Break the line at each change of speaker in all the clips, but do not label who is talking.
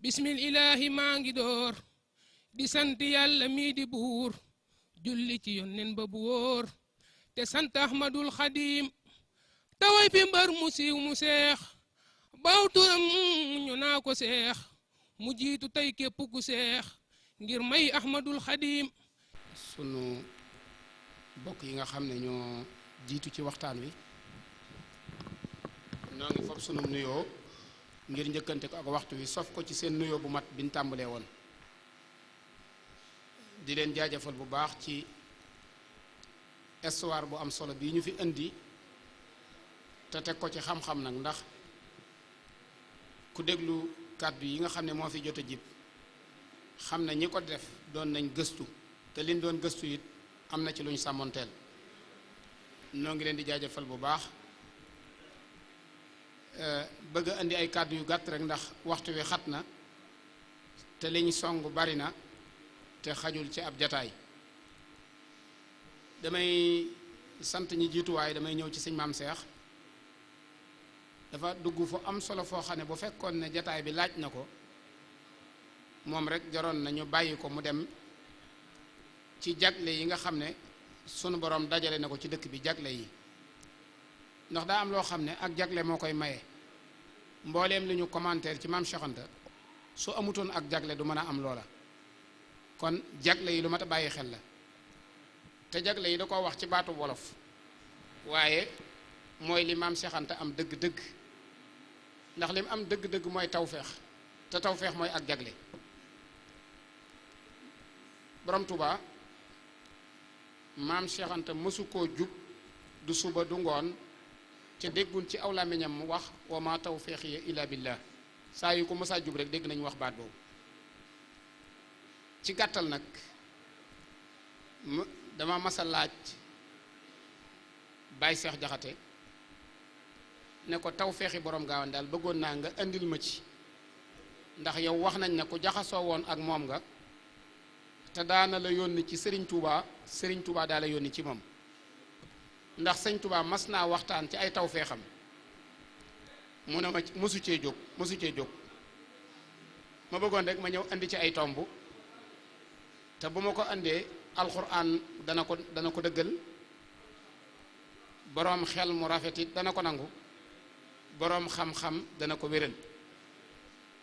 bismil ilaahi maa ngi door di sant yàlla mii di buur julli ci yónneen ba bu wóor te sant ahmadul xadim taway fi mbar mu siiw mu seex baw turam ñu naa ko seex mu jiitu tey képp ku seex ngir may ahmadul xadim.
sunu bokk yi nga xam ne ñoo jiitu ci waxtaan wi noo ngi fopp sunu nuyoo ngir njëkkante ko ak waxtu wi sof ko ci seen nuyoo bu mat biñ tàmbalee woon di leen jaajëfal bu baax ci histoire bu am solo bii ñu fi indi te teg ko ci xam-xam nag ndax ku déglu kàddu yi nga xam ne moo fi jot a jib xam ne ñi ko def doon nañ gëstu te liñ doon gëstu it am na ci luñ sàmmonteel noo ngi leen di jaajëfal bu baax bëgg a indi ay kàddu yu gàtt rek ndax waxtu wi xat na te liñ song bari na te xajul ci ab jataay damay sant ñi jiitu waaye damay ñëw ci sëñ maam Seex dafa dugg fu am solo foo xam ne bu fekkoon ne jataay bi laaj na ko moom rek jaroon na ñu bàyyi ko mu dem ci jagle yi nga xam ne sunu borom dajale na ko ci dëkk bi jagle yi ndax daa am loo xam ne ak jagle moo koy maye mbooleem li ñu commentaire ci maam Cheikh Anta su amutoon ak jagle du mën a am loola kon jagle yi lu mat a bàyyi xel la te jagle yi da koo wax ci baatu wolof waaye mooy li maam Cheikh Anta am dëgg-dëgg ndax lim am dëgg-dëgg mooy tawfeex te tawfeex mooy ak jagle borom Touba maam Cheikh Anta mësu koo jub du suba du ngoon ca déggun ci aw làmmiñam mu wax wa ma tawfiiqi illa billah saa yu ko mësaa jub rek dégg nañu wax baat boobu ci gàttal nag dama masa laaj Baye Cheikh Jaxate ne ko tawfeexi borom Gaawaan daal bëggoon naa nga indil ma ci ndax yow wax nañ ne ku jaxasoo woon ak moom nga te daana la yónni ci Serigne Touba daa la yónni ci moom ndax sëñ Touba mas naa waxtaan ci ay tawfeexam mu ne ma mosu cee jóg ma bëggoon rek ma ñëw indi ci ay tomb te bu ma ko indee alxuraan dana ko dëggal boroom xel mu rafet it dana ko nangu boroom xam-xam dana ko wéral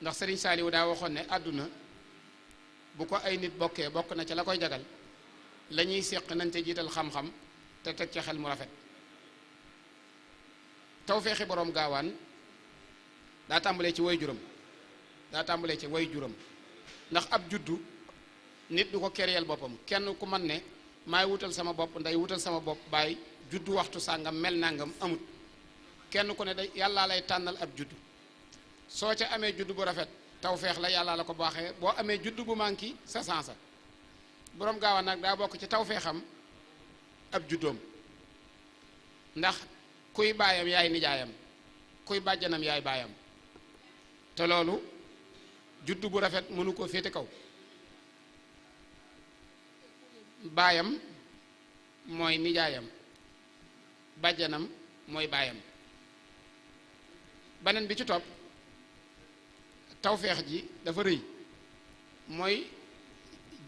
ndax Serigne Saliou daa waxoon ne àdduna bu ko ay nit bokkee bokk na ca la koy jagal la ñuy séq nañ ca jiital xam-xam te teg ca xel mu rafet tawfeexi boroom Gaawaan daa tàmbalee ci way juram ndax ab juddu nit du ko kereel boppam kenn ku man ne maay wutal sama bopp nday wutal sama bopp baay juddu waxtu sàngam mel nangam amut kenn ku ne day yàllaa lay tànnal ab juddu soo ca amee juddu bu rafet tawfeex la yàllaa la ko baaxee boo amee juddu bu manki sa sansa boroom Gaawaan nag daa bokk ci tawfeexam ab juddoom ndax kuy baayam yaay nijaayam kuy bàjjanam yaay baayam te loolu juddu bu rafet mënu ko féete kaw baayam mooy nijaayam bàjjanam mooy baayam beneen bi ci topp tawfeex ji dafa rëy mooy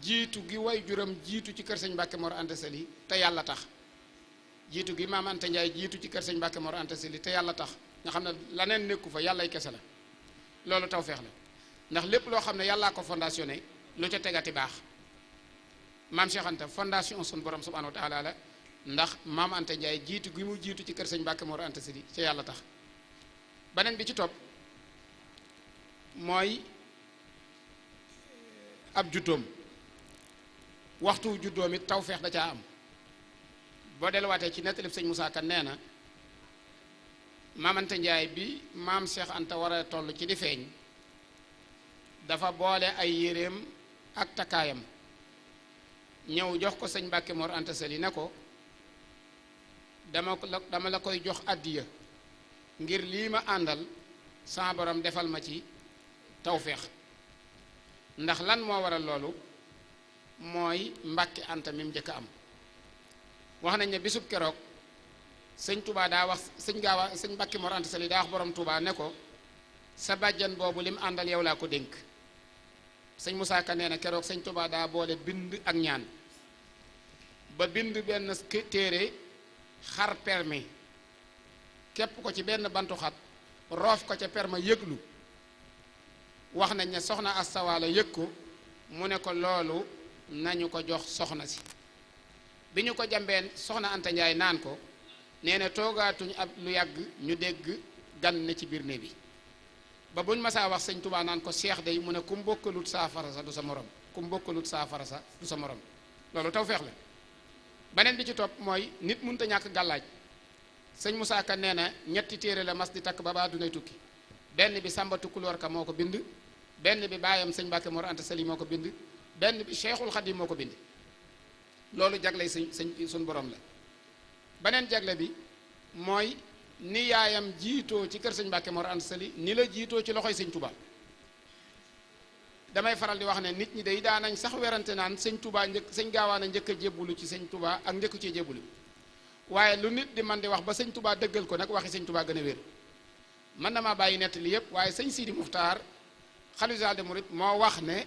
jiitu gi way juram jiitu ci kër sëñ Mbàkke Mor Anta Sali te yàlla tax jiitu gi maam Anta Njaay jiitu ci kër sëñ Mbàkke Mor Anta Sali te yàlla tax nga xam ne laneen nekku fa yàllay kese la loolu tawfeex la ndax lépp loo xam ne yàllaa ko fondationné lu ca tegati baax maam Cheikh Anta fondation sun borom subhanahu wa taala la ndax maam Anta Njaay jiitu gi mu jiitu ci kër sëñ Mbàkke Mor Anta Sali ca yàlla tax beneen bi ci topp mooy ab juddoom waxtu juddoom it tawfeex da caa am boo delluwaatee ci nettalib sëñ Moussa Ka nee na maam Anta Njaay bi maam Cheikh Anta war a toll ci di feeñ dafa boole ay yéreem ak takkaayam ñëw jox ko sëñ Mbàkke Mor Anta Sali ne ko dama la koy jox addiya ngir lii ma àndal sama borom defal ma ci tawfeex ndax lan moo waral loolu mooy Mbàkke Anta mi mu njëkk a am wax nañ ne bisub keroog sëñ Touba daa wax sëñ Mbàkke Mor Anta Sali daa wax borom Touba ne ko sa bàjjan boobu lim àndal yow laa ko dénk sëñ Moussa Ka nee na keroog sëñ Touba daa boole bind ak ñaan ba bind benn téere xar permi képp ko ci benn bantu xat roof ko ca perma yëglu wax nañ ne soxna astawaala yëg ko mu ne ko loolu nañu ko jox soxna si bi ñu ko jambeen soxna Anta Njaay naan ko nee na toogaatuñ ab lu yàgg ñu dégg gan ne ci biir ne bi ba buñ masaa wax sëñ Tuubaa naan ko seex day mu ne ku mu bokkalut saafara sa du sa morom ku mu bokkalut saafara sa du sa morom loolu tawfeex la. beneen bi ci topp mooy nit mënut a ñàkk gàllaaj sëñ Moussa Ka nee na ñetti téere la mas di takk ba dunay tukki benn bi Sàmba Tukulóor Ka moo ko bind benn bi baayam sëñ Mbàkke Mor Anta Sali moo ko bind benn bi Cheikhul Khadim moo ko bind loolu jagley sëñ suñ borom la. beneen jagle bi mooy ni yaayam jiitoo ci kër sëñ Mbàkke Mor Anta Sali ni la jiitoo ci loxoy sëñ Touba. damay faral di wax ne nit ñi day daanañ sax werante naan sëñ Touba sëñ Gaawaan a njëkk a jébbulu ci sëñ Touba ak njëkku cee jébbulu waaye lu nit di man di wax ba sëñ Touba dëggal ko nag waxi sëñ Touba gën a wér. mën na maa bàyyi nett li yëpp waaye sëñ Sidi Muxtaar xalifa général des mourides moo wax ne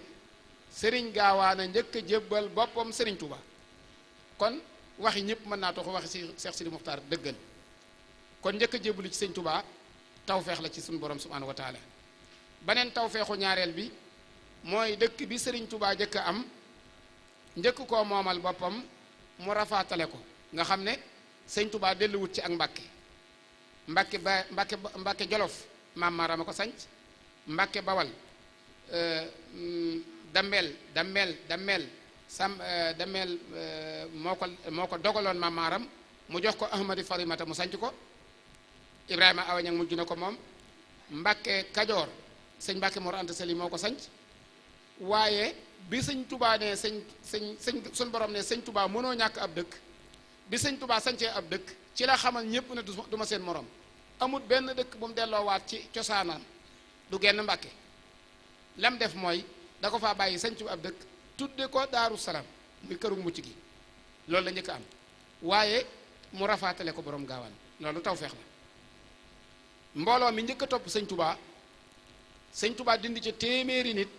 sëriñ Gaawaan a njëkk a jébbal boppam sëriñ Touba kon waxi ñëpp mën naa toog waxi si Cheikh Sidi Muxtaar dëggal kon njëkk a jébbulu ci sëñ Touba tawfeex la ci suñu borom subhaanahu wa taala. beneen tawfeexu ñaareel bi mooy dëkk bi sëriñ Touba njëkk a am njëkk koo moomal boppam mu rafaatale ko nga xam ne sëñ Touba delluwut ci ak Mbàkke Jolof maam Maarama ko sanc Mbàkke Bawal Damel moo ko dogaloon maam Maaram mu jox ko Ahmadi Farimata mu sanc ko Ibrahima Awañang mujj na ko moom Mbàkke Kajoor sëñ Mbàkke Mor Anta Sali moo ko sanc waaye bi sëñ Touba ne suñ borom ne sëñ Touba mënoo ñàkk ab dëkk bi sëñ Touba sancee ab dëkk ci la xamal ñépp ne du ma seen morom amut benn dëkk bu mu delloowaat ci cosaanam du genn Mbàkke lam def mooy da ko faa bàyyi sanc ab dëkk tudde ko Daaru Salaam muy këru mucc gi loolu la njëkk am waaye mu rafaatale ko borom Gaawaan loolu tawfeex la. mbooloo mi njëkk a topp sëñ Touba dindi ci téeméeri nit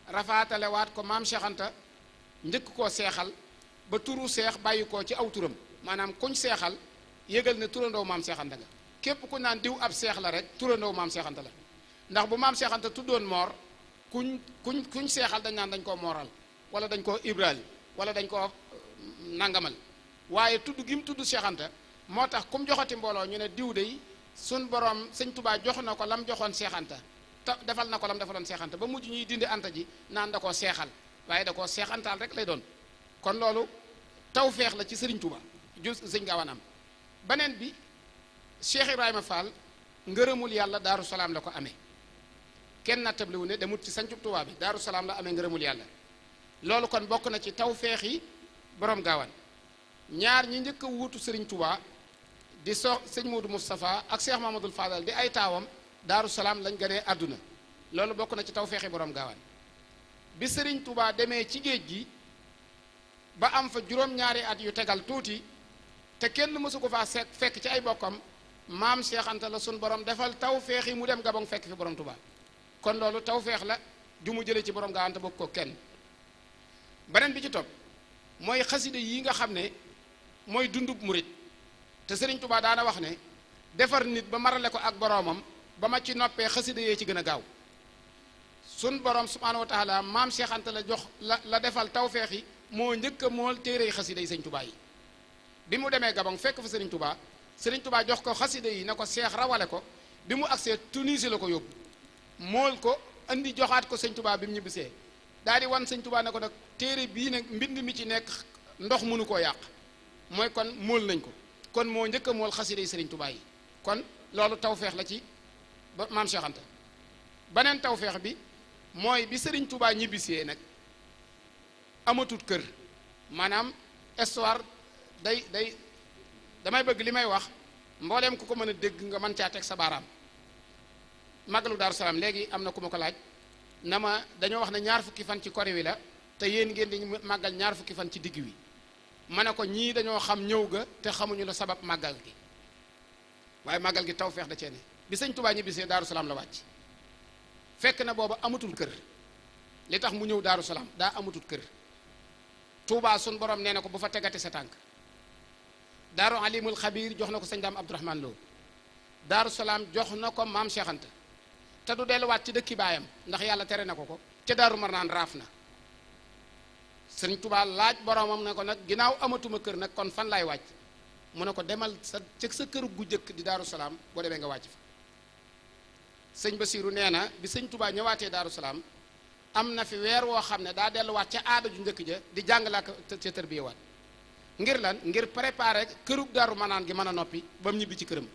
rafaatale waat ko maam Cheikh Anta njëkk koo seexal ba turu seex bàyyi ko ci aw turam maanaam kuñ seexal yëgal ne turandoo maam Cheikh Anta nga képp ku naan diw ab seex la rek turandoo maam Cheikh Anta la ndax bu maam Cheikh Anta tuddoon moor kuñ seexal dañ naan dañ koo mooral wala dañ koo ibrali wala dañ koo nangamal waaye tudd gi mu tudd Cheikh Anta moo tax kum joxati mbooloo ñu ne diw dey sun borom sëñ Touba jox na ko lam joxoon Cheikh Anta te defal na ko lam defaloon Cheikh Anta ba mujj ñuy dindi Anta ji naan da koo seexal waaye da koo seexantaal rek lay doon kon loolu tawfeex la ci Serigne Touba ju sëñ Gaawaan am. beneen bi Cheikh Ibrahima Fall ngërëmul yàlla Daaru Salaam la ko amee kenn nattabliwu ne demut ci sancub Touba bi Daaru Salaam la amee ngërëmul yàlla loolu kon bokk na ci tawfeex yi borom Gaawaan. ñaar ñi njëkk a wuutu Serigne Touba di sëñ Modou Moustapha ak Cheikh Mamadou Fadal di ay taawam Daaru Salaam lañ gënee àdduna loolu bokk na ci tawfeexi borom Gaawaan. bi Serigne Touba demee ci géej gi ba am fa juróom-ñaari at yu tegal tuuti te kenn mësu ko faa fekk ci ay bokkam maam Cheikh Anta la sun borom defal tawfeex yi mu dem Gabon fekk fi borom Touba kon loolu tawfeex la ju mu jëlee ci borom Gaawaan te bokk ko kenn. beneen bi ci topp mooy xaside yi nga xam ne mooy dundub murit te Serigne Touba daana wax ne defar nit ba marale ko ak boromam ba ma ci noppee xaside yee ci gën a gaaw sun borom subhaanahu wa taala maam Cheikh Anta la jox la defal tawfeex yi moo njëkk a mool téere xaside yi sëñ Touba yi bi mu demee Gabon fekk fa Serigne Touba jox ko xaside yi na ko seex rawale ko bi mu agsee Tunisie la ko yóbbu mool ko andi joxaat ko sëñ Touba bi mu ñibbisee daal di wan sëñ Touba ne ko nag téere bii nag mbind mi ci nekk ndox mënu koo yàq mooy kon mool nañ ko kon moo njëkk a mool xaside yi Serigne Touba yi kon loolu tawfeex la ci ba maam Cheikh Anta. beneen tawfeex bi mooy bi Serigne Touba ñibbisee nag amatut kër maanaam histoire damay bëgg li may wax mbooleem ku ko mën a dégg nga mën caa teg sa baaraam. màggalu Daaru Salaam léegi am na ku ma ko laaj na ma dañoo wax ne ñaar fukki fan ci kori wi la te yéen ngeen di màggal ñaar fukki fan ci digg wi ma ne ko ñii dañoo xam ñëw ga te xamuñu la sabab màggal gi waaye màggal gi tawfeex da cee ne bi sëñ Touba ñibbisee Daaru Salaam la wàcc fekk na booba amatul kër li tax mu ñëw Daaru Salaam daa amatut kër. Touba sun borom nee na ko bu fa tegati sa tànk. Daaru Alimul Xabiir jox na ko sëñ Daam Abdourahman Lo. Daaru Salaam jox na ko maam Cheikh Anta te du delluwaat ci dëkki baayam ndax yàlla tere na ko ko te Daaru Marnaan raaf na. sëñ Touba laaj boromam ne ko nag ginnaaw amatuma kër nag kon fan laay wàcc mu ne ko demal sa kër gu jëkk di Daaru Salaam boo demee nga wàcc fa. sëñ Basiiru nee na bi sëñ Touba ñëwaatee Daaru Salaam am na fi weer woo xam ne daa delluwaat ca aada ju njëkk ja di jàngale ak ca tërbiyewaat ngir lan ngir préparer kërug Daaru Manaan gi mën a noppi ba mu ñibbi ci këram.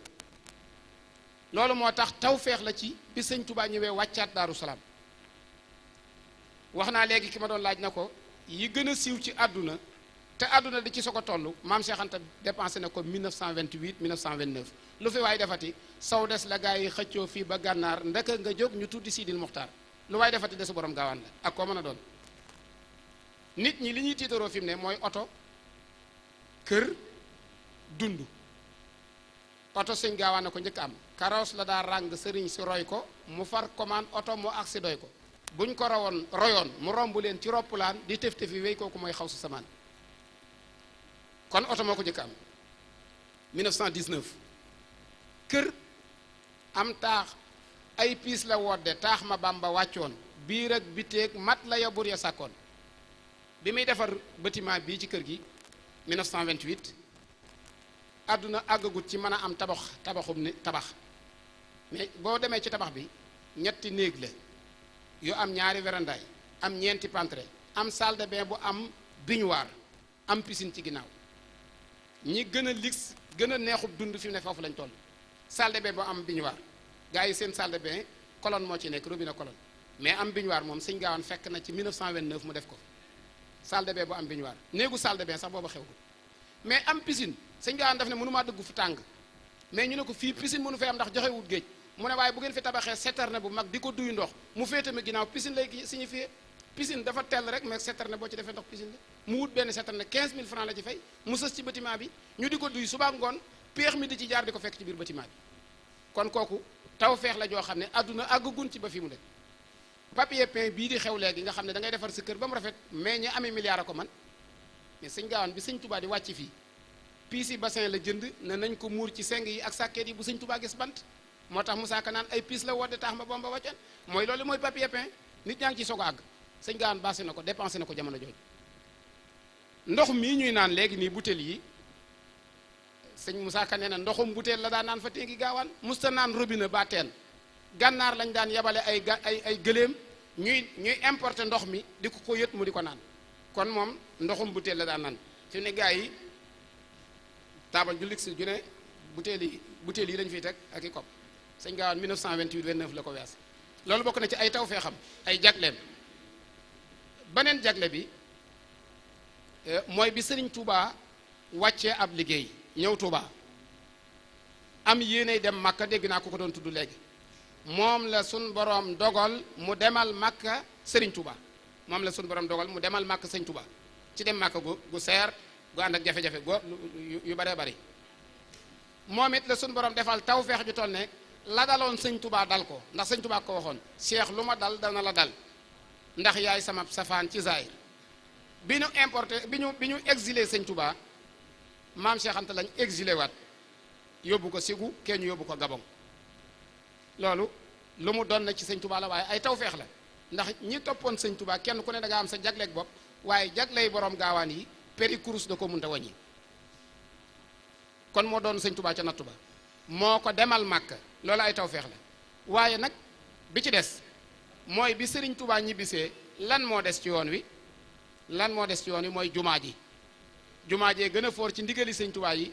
loolu moo tax tawfeex la ci bi sëñ Touba ñëwee wàccaat Daaru Salaam. wax naa léegi ki ma doon laaj na ko yi gën a siiw ci àdduna te àdduna di ci soog a toll maam Cheikh Anta dépensé na ko 1928 1929 lu fi waay defati saw des la gaa yi xëccoo fii ba gànnaar ndeka nga jóg ñu tuddi Sidil Muxtaar lu waay defati desu borom gaawaan la ak koo mën a doon. nit ñi li ñuy tiitaroo fi mu ne mooy oto kër dund. oto sëñ gaawaan na ko njëkk am karoos la daa ràng sëriñ si roy ko mu far commande oto mu agsi doy ko buñ ko royoon mu romb leen ci roppalaan di tëf tëfi wéy kooku mooy xaw sa samaan. kon oto moo ko njëkk am 1919 kër am taax ay piis la wodde taax ma Bamba wàccoon biir ak biteeg mat la ya bur ya sàkkoon bi muy defar bâtiment bii ci kër gi 1928 àdduna àggagut ci mën a am tabaxum ni tabax mais boo demee ci tabax bi ñetti néeg la yu am ñaari werandaay am ñeenti pentre am salle de bain bu am baignoire am piscine ci ginnaaw ñi gën a lix gën a neexub dund fi mu ne foofu lañ toll. salle de bain bu am baignoire gars yi seen salle de bain colonne moo ci nekk robinet colonne mais am baignoire moom sëñ gaawaan fekk na ci 1929 mu def ko salle de bain bu am baignoire néegu salle de bain sax booba xew mais am piscine sëñ gaawaan daf ne mënumaa dëgg fu tàng mais ñu ne ko fii piscine mënu fee am ndax joxe wut géej mu ne waaye bu ngeen fi tabaxee citerne bu mag di ko duy ndox mu féete ma ginnaaw piscine lay signifié piscine dafa tell rek mais citerne boo ci defee ndox piscine la mu wut benn citerne 15000 francs la ci fay mu sës ci bâtiment bi ñu di ko duy suba ngoon péex mi di ci jaar di ko fekk ci biir bâtiment bi kon kooku taw feex la joo xam ne adduna àggagun ci ba fi mu ne papier peint bii di xew léegi nga xam ne da ngay defar sa kër ba mu rafet mais ñi amee milliard a ko man mais sëñ gaawaan bi sëñ Touba di wàcc fii piis bassin la jënd ne nañ ko muur ci seng yi ak sàkkeet yi bu sëñ Touba gis bant moo tax Moussa Ka naan ay piis la wodde taax ma Bamba wàccan mooy loolu mooy papier peint nit ñaa ngi ci soog a àgg sëñ gaawaan baase na ko dépensé na ko jamono jooju ndox mii ñuy naan léegi nii butéel yi sëñ Moussa Ka nee na ndoxum butéel la daan naan fa téegi gaawaan musta naan robinet ba teen gànnaar lañ daan yebale ay gëléem ñuy importer ndox mi di ko yët mu di ko naan kon moom ndoxum butéel la daan naan fi ne gaa yi taabal ju ligsi ju ne butéel yi lañ fiy teg ak i kopp sëñ gaawaan 1928 29 la ko wees loolu bokk na ci ay taw fee xam ay jagleem beneen jagle bi mooy bi sëriñ Touba wàccee ab liggéey ñëw Touba am yéenay dem Makka dégg naa ko doon tudd léegi moom la sun borom dogal mu demal Makka sëriñ Touba moom la sun borom dogal mu demal Makka sëriñ Touba ci dem Makka gu seer gu ànd ak jafe-jafe yu baree bari moom it la sun borom defal tawfeex ju toll ne la daloon sëñ Touba dal ko ndax sëñ Touba ko waxoon Cheikh lu ma dal dana la dal ndax yaay sama safaan ci zaahir bi ñu importé bi ñu exilé sëñ Touba maam Cheikh Anta lañ exilé waat yóbbu ko Ségou kenn ñu yóbbu ko Gabon loolu lu mu doon na ci sëñ Touba la waaye ay tawfeex la ndax ñi toppoon sëñ Touba kenn ku ne da nga am sa jagleeg bopp waaye jagley borom gaawaan yi péri kurus da ko mënta wàññi kon moo doon sëñ Touba ca nattu ba moo ko demal Màkka loolu ay tawfeex la waaye nag bi ci des mooy bi sëriñ Touba ñibbisee lan moo des ci yoon wi mooy jumaa ji jumaa jee gën a foor ci ndigali sëñ Touba yi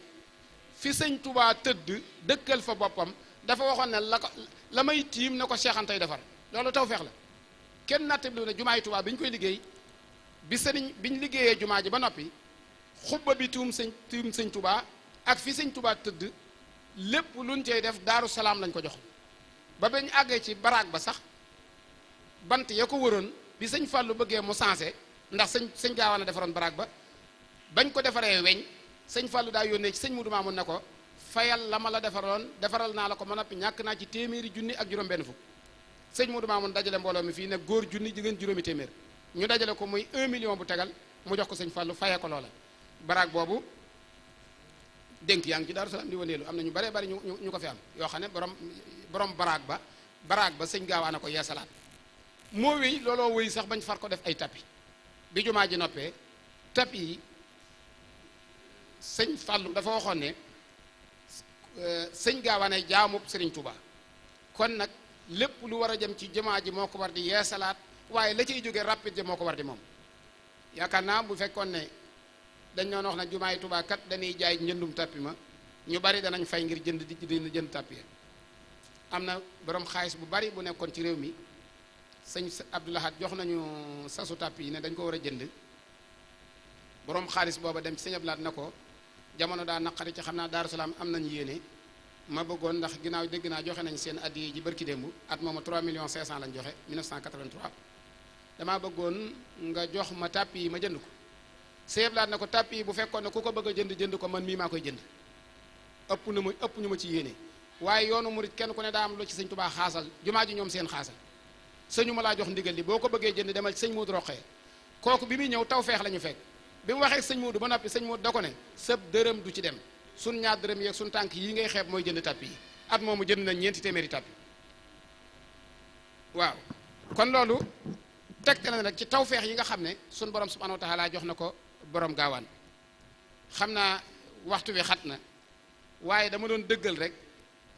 fi sëñ Touba tëdd dëkkal fa boppam dafa waxoon ne la may tiim na ko Cheikh Anta defar loolu tawfeex la kenn nattabli ne jumaa yi Touba bi ñu koy liggéey bi ñu liggéeyee jumaa ji ba noppi xubba bi tuum sëñ Touba ak fi sëñ Touba tëdd lépp luñ cey def Daaru Salaam lañ ko jox ba bañ àggee ci baraag ba sax bant ya ko wëroon bi sëñ Fàllu bëggee mu sensé ndax sëñ Gaawaan a defaroon baraag ba bañ ko defaree weñ sëñ Fàllu daa yónnee ci sëñ Mudu Maamun ne ko fayal la ma la defaral naa la ko ma noppi ñàkk naa ci téeméeri junni ak juróom benn fukk sëñ Modou Mamoun dajale mbooloo mi fii ne góor junni jigéen juróomi téeméer ñu dajale ko muy 1 million bu tegal mu jox ko sëñ Fallou fayee ko loola. baraag boobu dénk yaa ngi ci Daaru Salaam di waneelu am na ñu baree bari ñu ko fi am yoo xam ne borom baraag ba sëñ Gaawaan a ko yeesalaat moo wéy looloo wéy sax bañ far ko def ay tapis bi jumaa ji noppee tapis yi sëñ Fallou dafa waxoon ne sëñ Gaawaan ay jaamub Sëriñ Tuubaa kon nag lépp lu war a jëm ci jumaa ji moo ko war di yeesalaat waaye la ciy jóge rapide ji moo ko war di moom yaakaar naa bu fekkoon ne dañ doon wax na jumaay Tuubaa kat dañuy jaay njëndum tappi ma ñu bari danañ fay ngir jënd tappi am na borom xaalis bu bari bu nekkoon ci réew mi sëñ Abdou Lahad jox nañu sasu tappi yi ne dañ ko war a jënd borom xaalis booba dem ci sëñ Abdou Lahad na ko jamono daa naqari ci xam naa Daaru Salaam am nañu yéene ma bëggoon ndax ginnaaw dégg naa joxe nañ seen addiya ji barki démb at mooma 3 millions 500 lañ joxe 1983 damaa bëggoon nga jox ma tappi yi ma jënd ko sëñ laat na ko tappi yi bu fekkoon ne ku ko bëgg a jënd ko man mii maa koy jënd ëpp ñu ma ci yéene waaye yoonu murit kenn ku ne daa am lu ci sëñ Tuubaa xaasal jumaa ji ñoom seen xaasal sëñu ma laa jox ndigal li boo ko bëggee jënd demal ci sëñ Moodu Roqee kooku bi muy ñëw taw feex la ñu fekk bi mu waxee sëñ Moodu ba noppi sëñ Moodu da ko ne sëb dërëm du ci dem sun ñaar dërëm yeeg sun tànk yi ngay xeeb mooy jënd tappi yi at moomu jënd nañ 4 téeméeri tappi waaw kon loolu tegte na rek ci tawfeex yi nga xam ne sun borom subhanahu wa taala jox na ko borom gaawaan xam naa waxtu wi xat na waaye dama doon dëggal rek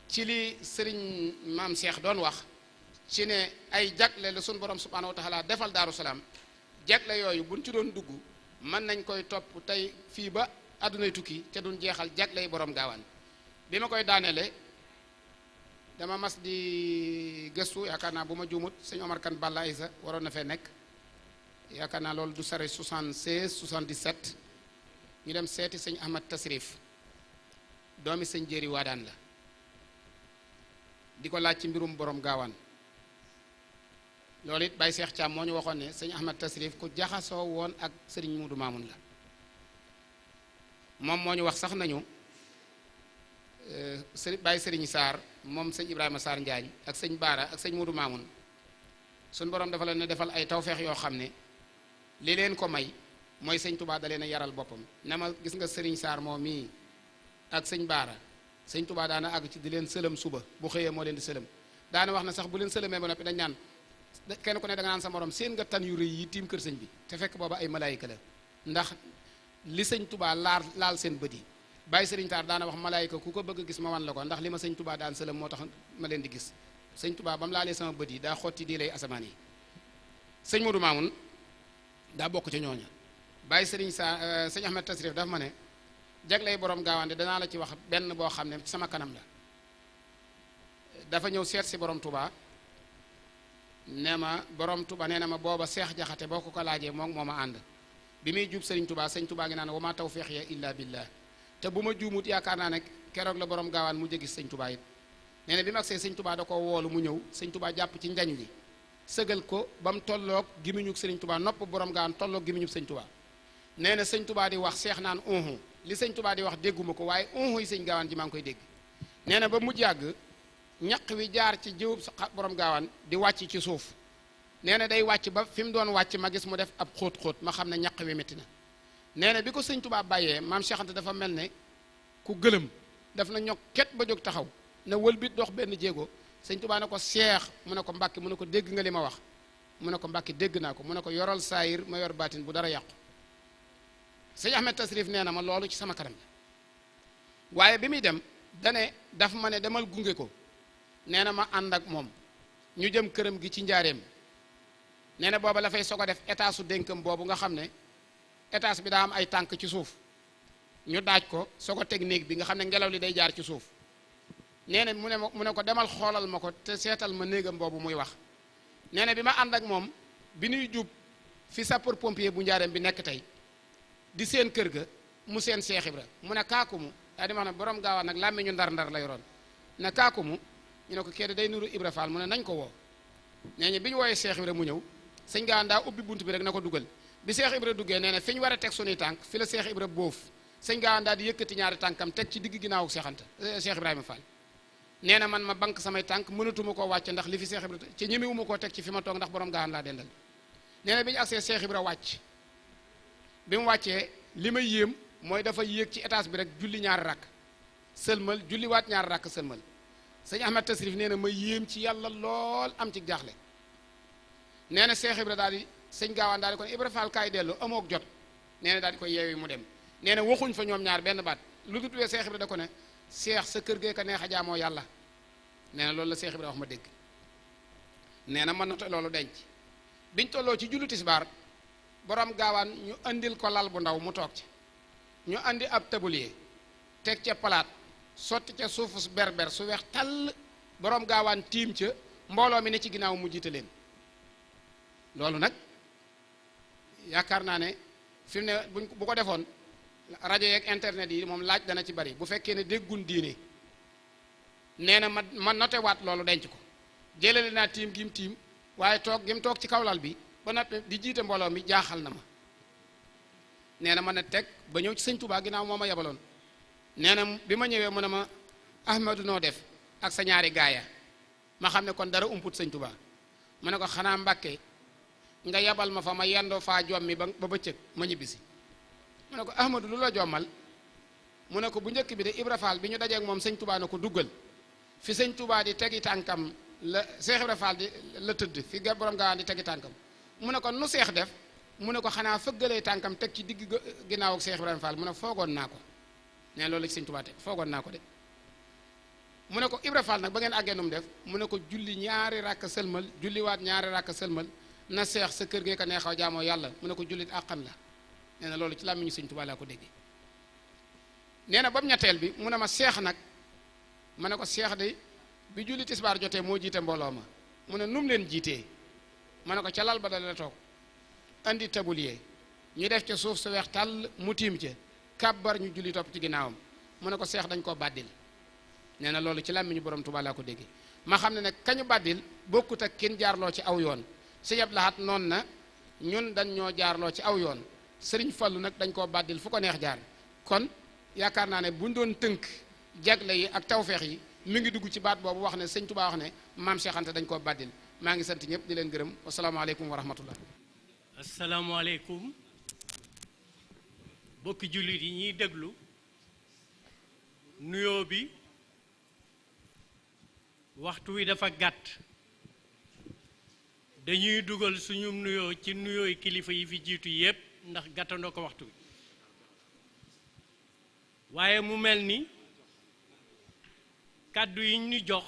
ci li sëriñ maam Cheikh doon wax ci ne ay jagle la sun borom subhanahu wa taala defal Daaru Salaam jagle yooyu buñ ci doon dugg mën nañ koy topp tey fii ba àddunay tukki te duñ jeexal jagley borom gaawaan bi ma koy daaneele dama mas di gëstu yaakaar naa bu ma juumut sëñ Omar Kan Balla Aysa waroon na fee nekk yaakaar naa loolu du sare 76 77 ñu dem seeti sëñ Ahmad Tasrif doomi sëñ Jéeri Waadaan la di ko laaj ci mbirum borom gaawaan loolu it Baye Cheikh Thiam moo ñu waxoon ne sëñ Ahmad Tasrif ku jaxasoo woon ak sëriñ Muudu Maamun la moom moo ñu wax sax nañu Baye Sëriñ Saar moom sëñ Ibrahima Saar Njaañ ak sëñ Baara ak sëñ Muudu Maamun suñ borom dafa leen ne defal ay tawfeex yoo xam ne li leen ko may mooy sëñ Touba da leen a yaral boppam ne ma gis nga Sëriñ Saar moom mii ak sëñ Baara sëñ Touba daana àgg ci di leen sëlëm suba bu xëyee moo leen di sëlëm daana wax na sax bu leen sëlëmee ba noppi dañ naan kenn ku ne da nga naan sa morom seen nga tan yu rëy yi tiim kër sëñ bi te fekk booba ay malaayika la ndax li sëñ Touba laal seen bët yi Baye Sëriñ Taar daana wax malaayika ku ko bëgg a gis ma wan la ko ndax li ma sëñ Touba daan sëlëm moo tax ma leen di gis sëñ Touba ba mu laalee sama bët yi daa xotti di lay asamaan yi sëñ Modou Mamoun daa bokk ca ñooña Baye Sëriñ Sa sëñ Ahmed Tasrif daf ma ne jagley borom gaawaan de danaa la ci wax benn boo xam ne ci sama kanam la dafa ñëw seet si borom Touba ne ma borom Touba nee na ma booba Seex Jaxate boo ko laajee moom moo ma ànd bi muy jub sëriñ Touba sëñ Touba ngi naan wa ma tawfiq ya illa billah te bu ma juumut yaakaar naa ne keroog la borom gaawaan mu jéggi sëñ Touba it nee na bi mu agsee sëñ Touba da ko woolu mu ñëw sëñ Touba jàpp ci njañ li sëgal ko ba mu tolloog gimiñu sëriñ Touba nopp borom gaawaan tolloog gimiñu sëñ Touba nee na sëñ Touba di wax seex naan unhu li sëñ Touba di wax dégguma ko waaye unhu yi sëñ gaawaan ji maa ngi koy dégg nee na ba mujj yàgg ñaq wi jaar ci jiwub borom gaawaan di wàcc ci suuf nee na day wàcc ba fi mu doon wàcc ma gis mu def ab xóot-xóot ma xam ne ñaq wi métti na nee na bi ko sëñ Touba bàyyee maam Cheikh Anta dafa mel ne ku gëlëm daf na ñok ket ba jóg taxaw na wëlbit dox benn jéego sëñ Touba ne ko seex mu ne ko Mbàkke mu ne ko dégg nga li ma wax mu ne ko Mbàkke dégg naa ko mu ne ko yoral saayir ma yor baatin bu dara yàqu sëñ Ahmed Tasrif nee na ma loolu ci sama kanam la waaye bi muy dem dane daf ma ne demal gunge ko nee na ma ànd ak moom ñu jëm këram gi ci njaareem nee na booba la fay soog a def étage su dénkam boobu nga xam ne étage bi daa am ay tànk ci suuf ñu daaj ko soog a teg néeg bi nga xam ne ngelaw li day jaar ci suuf nee na mu ne ko demal xoolal ma ko te seetal ma néegam boobu muy wax nee na bi ma ànd ak moom bi ñuy jub fi sapeur pompier bu njaareem bi nekk tey di seen kër ga mu seen Seex Ibra mu ne kaakumu daa di wax ne borom gaawaan nag làmmiñu ndar-ndar la yoroon ne kaakumu ñu ne ko kee day nuru Ibra Fall mu ne nañ ko woo nee na bi ñu wooyee Seex Ibra mu ñëw sëñ gaawaan daa ubbi bunt bi rek na ko dugal bi Seex Ibra duggee nee na fi ñu war a teg sunuy tànk fi la Seex Ibra boof sëñ gaawaan daa di yëkkati ñaari tànkam teg ci digg ginnaawu Seex Anta Seex Ibrahima Fall nee na man ma bank samay tànk mënatuma koo wàcc ndax li fi Seex Ibra ci ñemewuma koo teg ci fi ma toog ndax borom gaawaan laa dendal nee na bi ñu agsee Seex Ibra wàcc bi mu wàccee li ma yéem mooy dafa yéeg ci étage bi rek julli ñaari rakk sëlmal julli waat ñaari rakk sëlmal sëñ Ahmed Tasrif nee na ma yéem ci yàlla lool am ci jaaxle nee na Seex Ibra daal di sëñ gaawaan daal di kon Ibra Fall kaay dellu amook jot nee na daal di koy yeewi mu dem nee na waxuñ fa ñoom ñaar benn baat lu dut wee Seex Ibra da ko ne seex sa kër gee ka neex a jaamoo yàlla nee na loolu la Seex Ibra wax ma dégg nee na mën na loolu denc biñ tolloo ci jullu tisbaar borom gaawaan ñu andil ko lal bu ndaw mu toog ci ñu andi ab tablier teg ca palaat sotti ca suufu berber su weex tàll borom gaawaan tiim ca mbooloo mi ne ci ginnaaw mu jiite leen loolu nag yaakaar naa ne fi mu ne bu ko defoon rajo yeeg internet yi moom laaj dana ci bari bu fekkee ne déggun diine nee na ma noté waat loolu denc ko jëlale naa tiim gim tiim waaye toog gim toog ci kawlal bi ba noppi di jiite mbooloo mi jaaxal na ma nee na ma ne teg ba ñëw ci sëñ Touba ginnaaw moo ma yebaloon nee na bi ma ñëwee mu ne ma Ahmadu noo def ak sa ñaari gaaya ma xam ne kon dara umput sëñ Touba ma ne ko xanaa Mbàkke nga yebal ma fa ma yendoo faa jommi ba bëccëg ma ñibbisi mu ne ko Ahmadu lu la jommal mu ne ko bu njëkk bi de Ibra Fall bi ñu dajeeg moom sëñ Touba na ko duggal fi sëñ Touba di tegi tànkam la Seex Ibra Fall di la tëdd fi borom gaawaan di tegi tànkam mu ne ko nu seex def mu ne ko xanaa fëggalee tànkam teg ci digg ginnaaw ak Seex Ibrahima Fall mu ne foogoon naa ko nee loolu ci sëñ Touba teg foogoon naa ko de mu ne ko Ibra Fall nag ba ngeen àggee nu mu def mu ne ko julli ñaari rakk sëlmal julliwaat ñaari rakk sëlmal na seex sa kër gee ko neexaw jaamoo yàlla mu ne ko jullit àqan la nee na loolu ci làmmiñu sëñ Touba laa ko déggee nee na ba mu ñetteel bi mu ne ma seex nag ma ne ko seex de bi julli tisbaar jotee moo jiite mbooloo ma mu ne num leen jiitee ma ne ko ca lal ba dala toog andi tablier ñu def ca suuf su weex tàll mu tiim ca kàbbar ñu julli topp ci ginnaawam mu ne ko seex dañ koo bàddil nee na loolu ci làmmiñu borom Tuubaa laa ko déggee ma xam ne nag kañu bàddil bokkut ak kenn jaarloo ci aw yoon Sëñ Abdou Lahad noonu na ñun dañ ñoo jaarloo ci aw yoon Sëriñ Fallu nag dañ koo bàddil fu ko neex jaar kon yaakaar naa ne buñ doon tënk jagle yi ak tawfeex yi mi ngi dugg ci baat boobu wax ne sëñ Tuubaa wax ne maam Cheikh Anta dañ koo bàddil maa ngi sant ñëpp di leen gërëm wasalaamaaleykum wa rahmatullah.
asalaamaaleykum bokki jullit yi ñuy déglu nuyoo bi waxtu wi dafa gàtt dañuy dugal suñu nuyoo ci nuyooy kilifa yi fi jiitu yépp ndax gàttandoo ko waxtu wi waaye mu mel ni kàddu yi ñu jox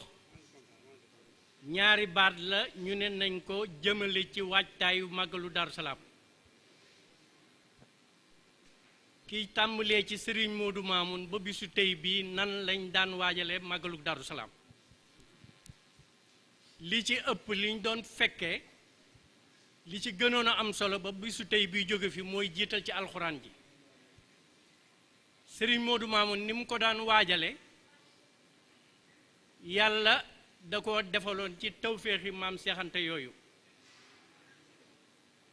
ñaari baat la ñu ne nañ ko jëmale ci waajtaayu màggalu Daaru Salaam kiy tàmbalee ci sëriñ Moodu Maamun ba bisu tey bii nan lañ daan waajale màggalu Daaru Salaam li ci ëpp liñ doon fekkee li ci gënoon a am solo ba bisu tey bii jóge fi mooy jiital ci alxuraan ji sëriñ Moodu Maamun ni mu ko daan waajale yàlla da ko defaloon ci tawféexi maam Seex Anta yooyu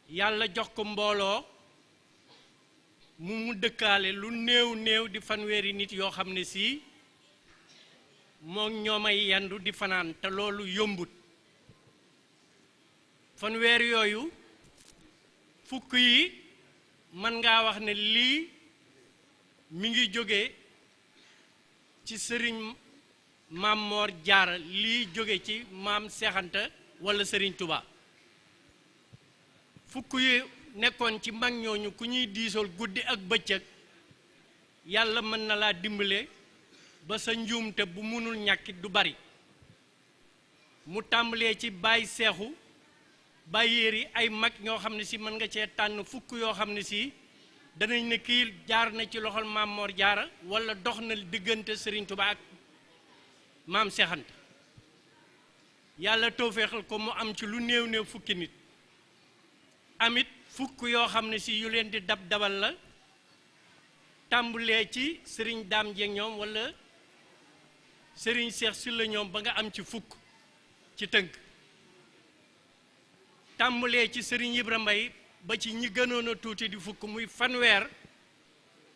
yàlla jox ko mbooloo mu dëkkaale lu néew néew di fanweeri nit yoo xam ne sii moom ñoomay yandu di fanaan te loolu yombut fanweer yooyu fukk yi mën ngaa wax ne lii mi ngi jóge ci sëriñ maam Moor Jaara lii jóge ci maam Seex Anta walla sëriñ Tuubaa fukk yi nekkoon ci mag ñooñu ku ñuy diisool guddi ak bëccëg yàlla mën na laa dimbale ba sa njuumte bu mënul ñàkkit du bari mu tàmbalee ci baay seexu baay yéeri ay mag ñoo xam ne si mën nga cee tànn fukk yoo xam ne si danañ ne kii jaar na ci loxol maam Moor Jaara walla dox na diggante sëriñ Tuubaa ak maam Seex Anta yàlla tawféexal ko mu am ci lu néew néew fukki nit amit fukk yoo xam ne si yu leen di dabal la tàmbulee ci sëriñ Daam Jeeg ñoom walla sëriñ Seex Sylla ñoom ba nga am ci fukk ci tënk tàmbulee ci sëriñ Ibra Mbay ba ci ñi gënoon a tuuti di fukk muy fanweer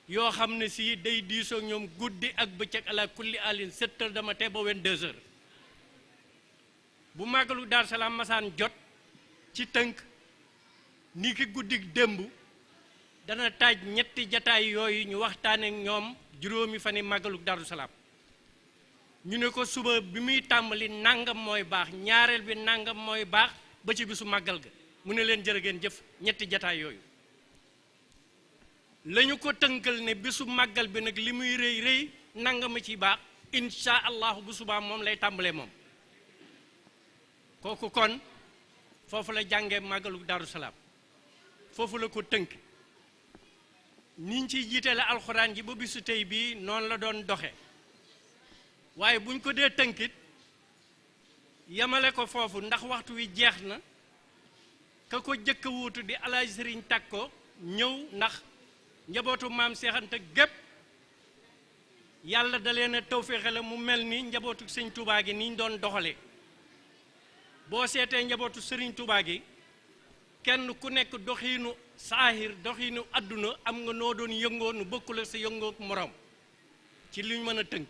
yoo xam ne si day diisoo ñoom guddi ak bëccëg ala kulli alin 7 heures de matin ba 22 heures bu màggalu Daaru Salaam masaan jot ci tënk ni ki guddi démb dana taaj ñetti jataay yooyu ñu waxtaane ak ñoom juróomi fani màggalu Daaru Salaam ñu ne ko suba bi muy tàmbali nangam mooy baax ñaareel bi nangam mooy baax ba ci bisu màggal ga mu ne leen jërë ngeen jëf ñetti jataay yooyu lañu ko tënkal ne bisu màggal bi nag li muy rëy rëy nangama ci baax insha allahu bu subaa moom lay tàmbalee moom kooku kon foofu la jàngee màggalu Daaru Salaam foofu la ko tënk niñ ciy jiitale alxuraan ji ba bisu tey bii noonu la doon doxe waaye buñ ko dee tënkit yamale ko foofu ndax waxtu wi jeex na ka ko jëkk a wuutu di Alaaji Sëriñ Takko ñëw ndax njabootu maam Seex Anta gépp yàlla da leen a tawféexe la mu mel ni njabootu sëñ Tuubaa gi niñ doon doxale boo seetee njabootu sëriñ Tuubaa gi kenn ku nekk doxiinu saahir doxiinu àdduna am nga noo doon yëngoo nu bokkul ak sa yëngoo ak moroom ci liñ mën a tënk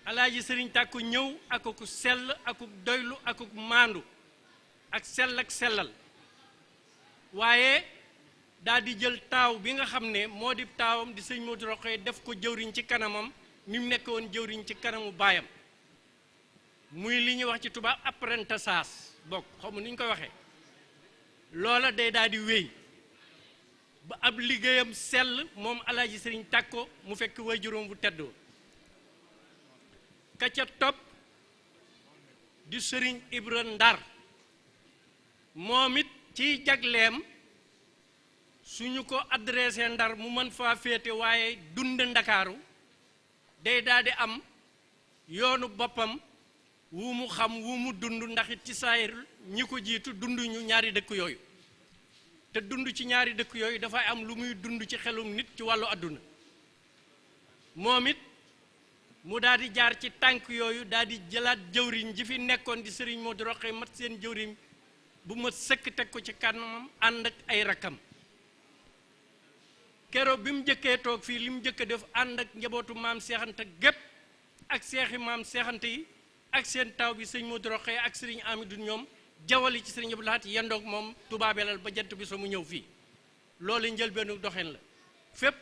Alaaji Sëriñ Takko ñëw ak ku sell ak ku doylu ak ku maandu ak sell ak sellal waaye daal di jël taaw bi nga xam ne moo di taawam di sëñ Modou Rokhaya def ko jëwriñ ci kanamam ni mu nekk woon jëwriñ ci kanamu baayam muy li ñuy wax ci tubaab apprentissage bokk xamu ni ñu koy waxee loola day daal di wéy ba ab liggéeyam sell moom Alaaji Sëriñ Takko mu fekk waajuram bu teddoo ka ca topp di Sëriñ Ibra Ndar moom it ciy jagleem suñu ko adressé Ndar mu mën faa féete waaye dund Ndakaaru day daal di am yoonu boppam wu mu xam wu mu dund ndax it ci saayir ñi ko jiitu dunduñu ñaari dëkk yooyu te dund ci ñaari dëkk yooyu dafay am lu muy dund ci xelum nit ci wàllu àdduna moom it mu daal di jaar ci tànk yooyu daal di jëlaat jëwriñ ji fi nekkoon di sëriñ Modou Rokhaya mat seen jëwriñ bu ma sëkk teg ko ci kanamam ànd ak ay rakkam keroog bi mu njëkkee toog fii li mu njëkk a def ànd ak njabootu maam Seex Anta gépp ak seexi maam Seex Anta yi ak seen taw bi sëñ Modou Rokhaya ak sëriñ Amidou ñoom jawali ci sëriñ Abdou Lahat yendoog moom tubaabelal ba jant bi so mu ñëw fii loolu njëlbeenu doxin la fépp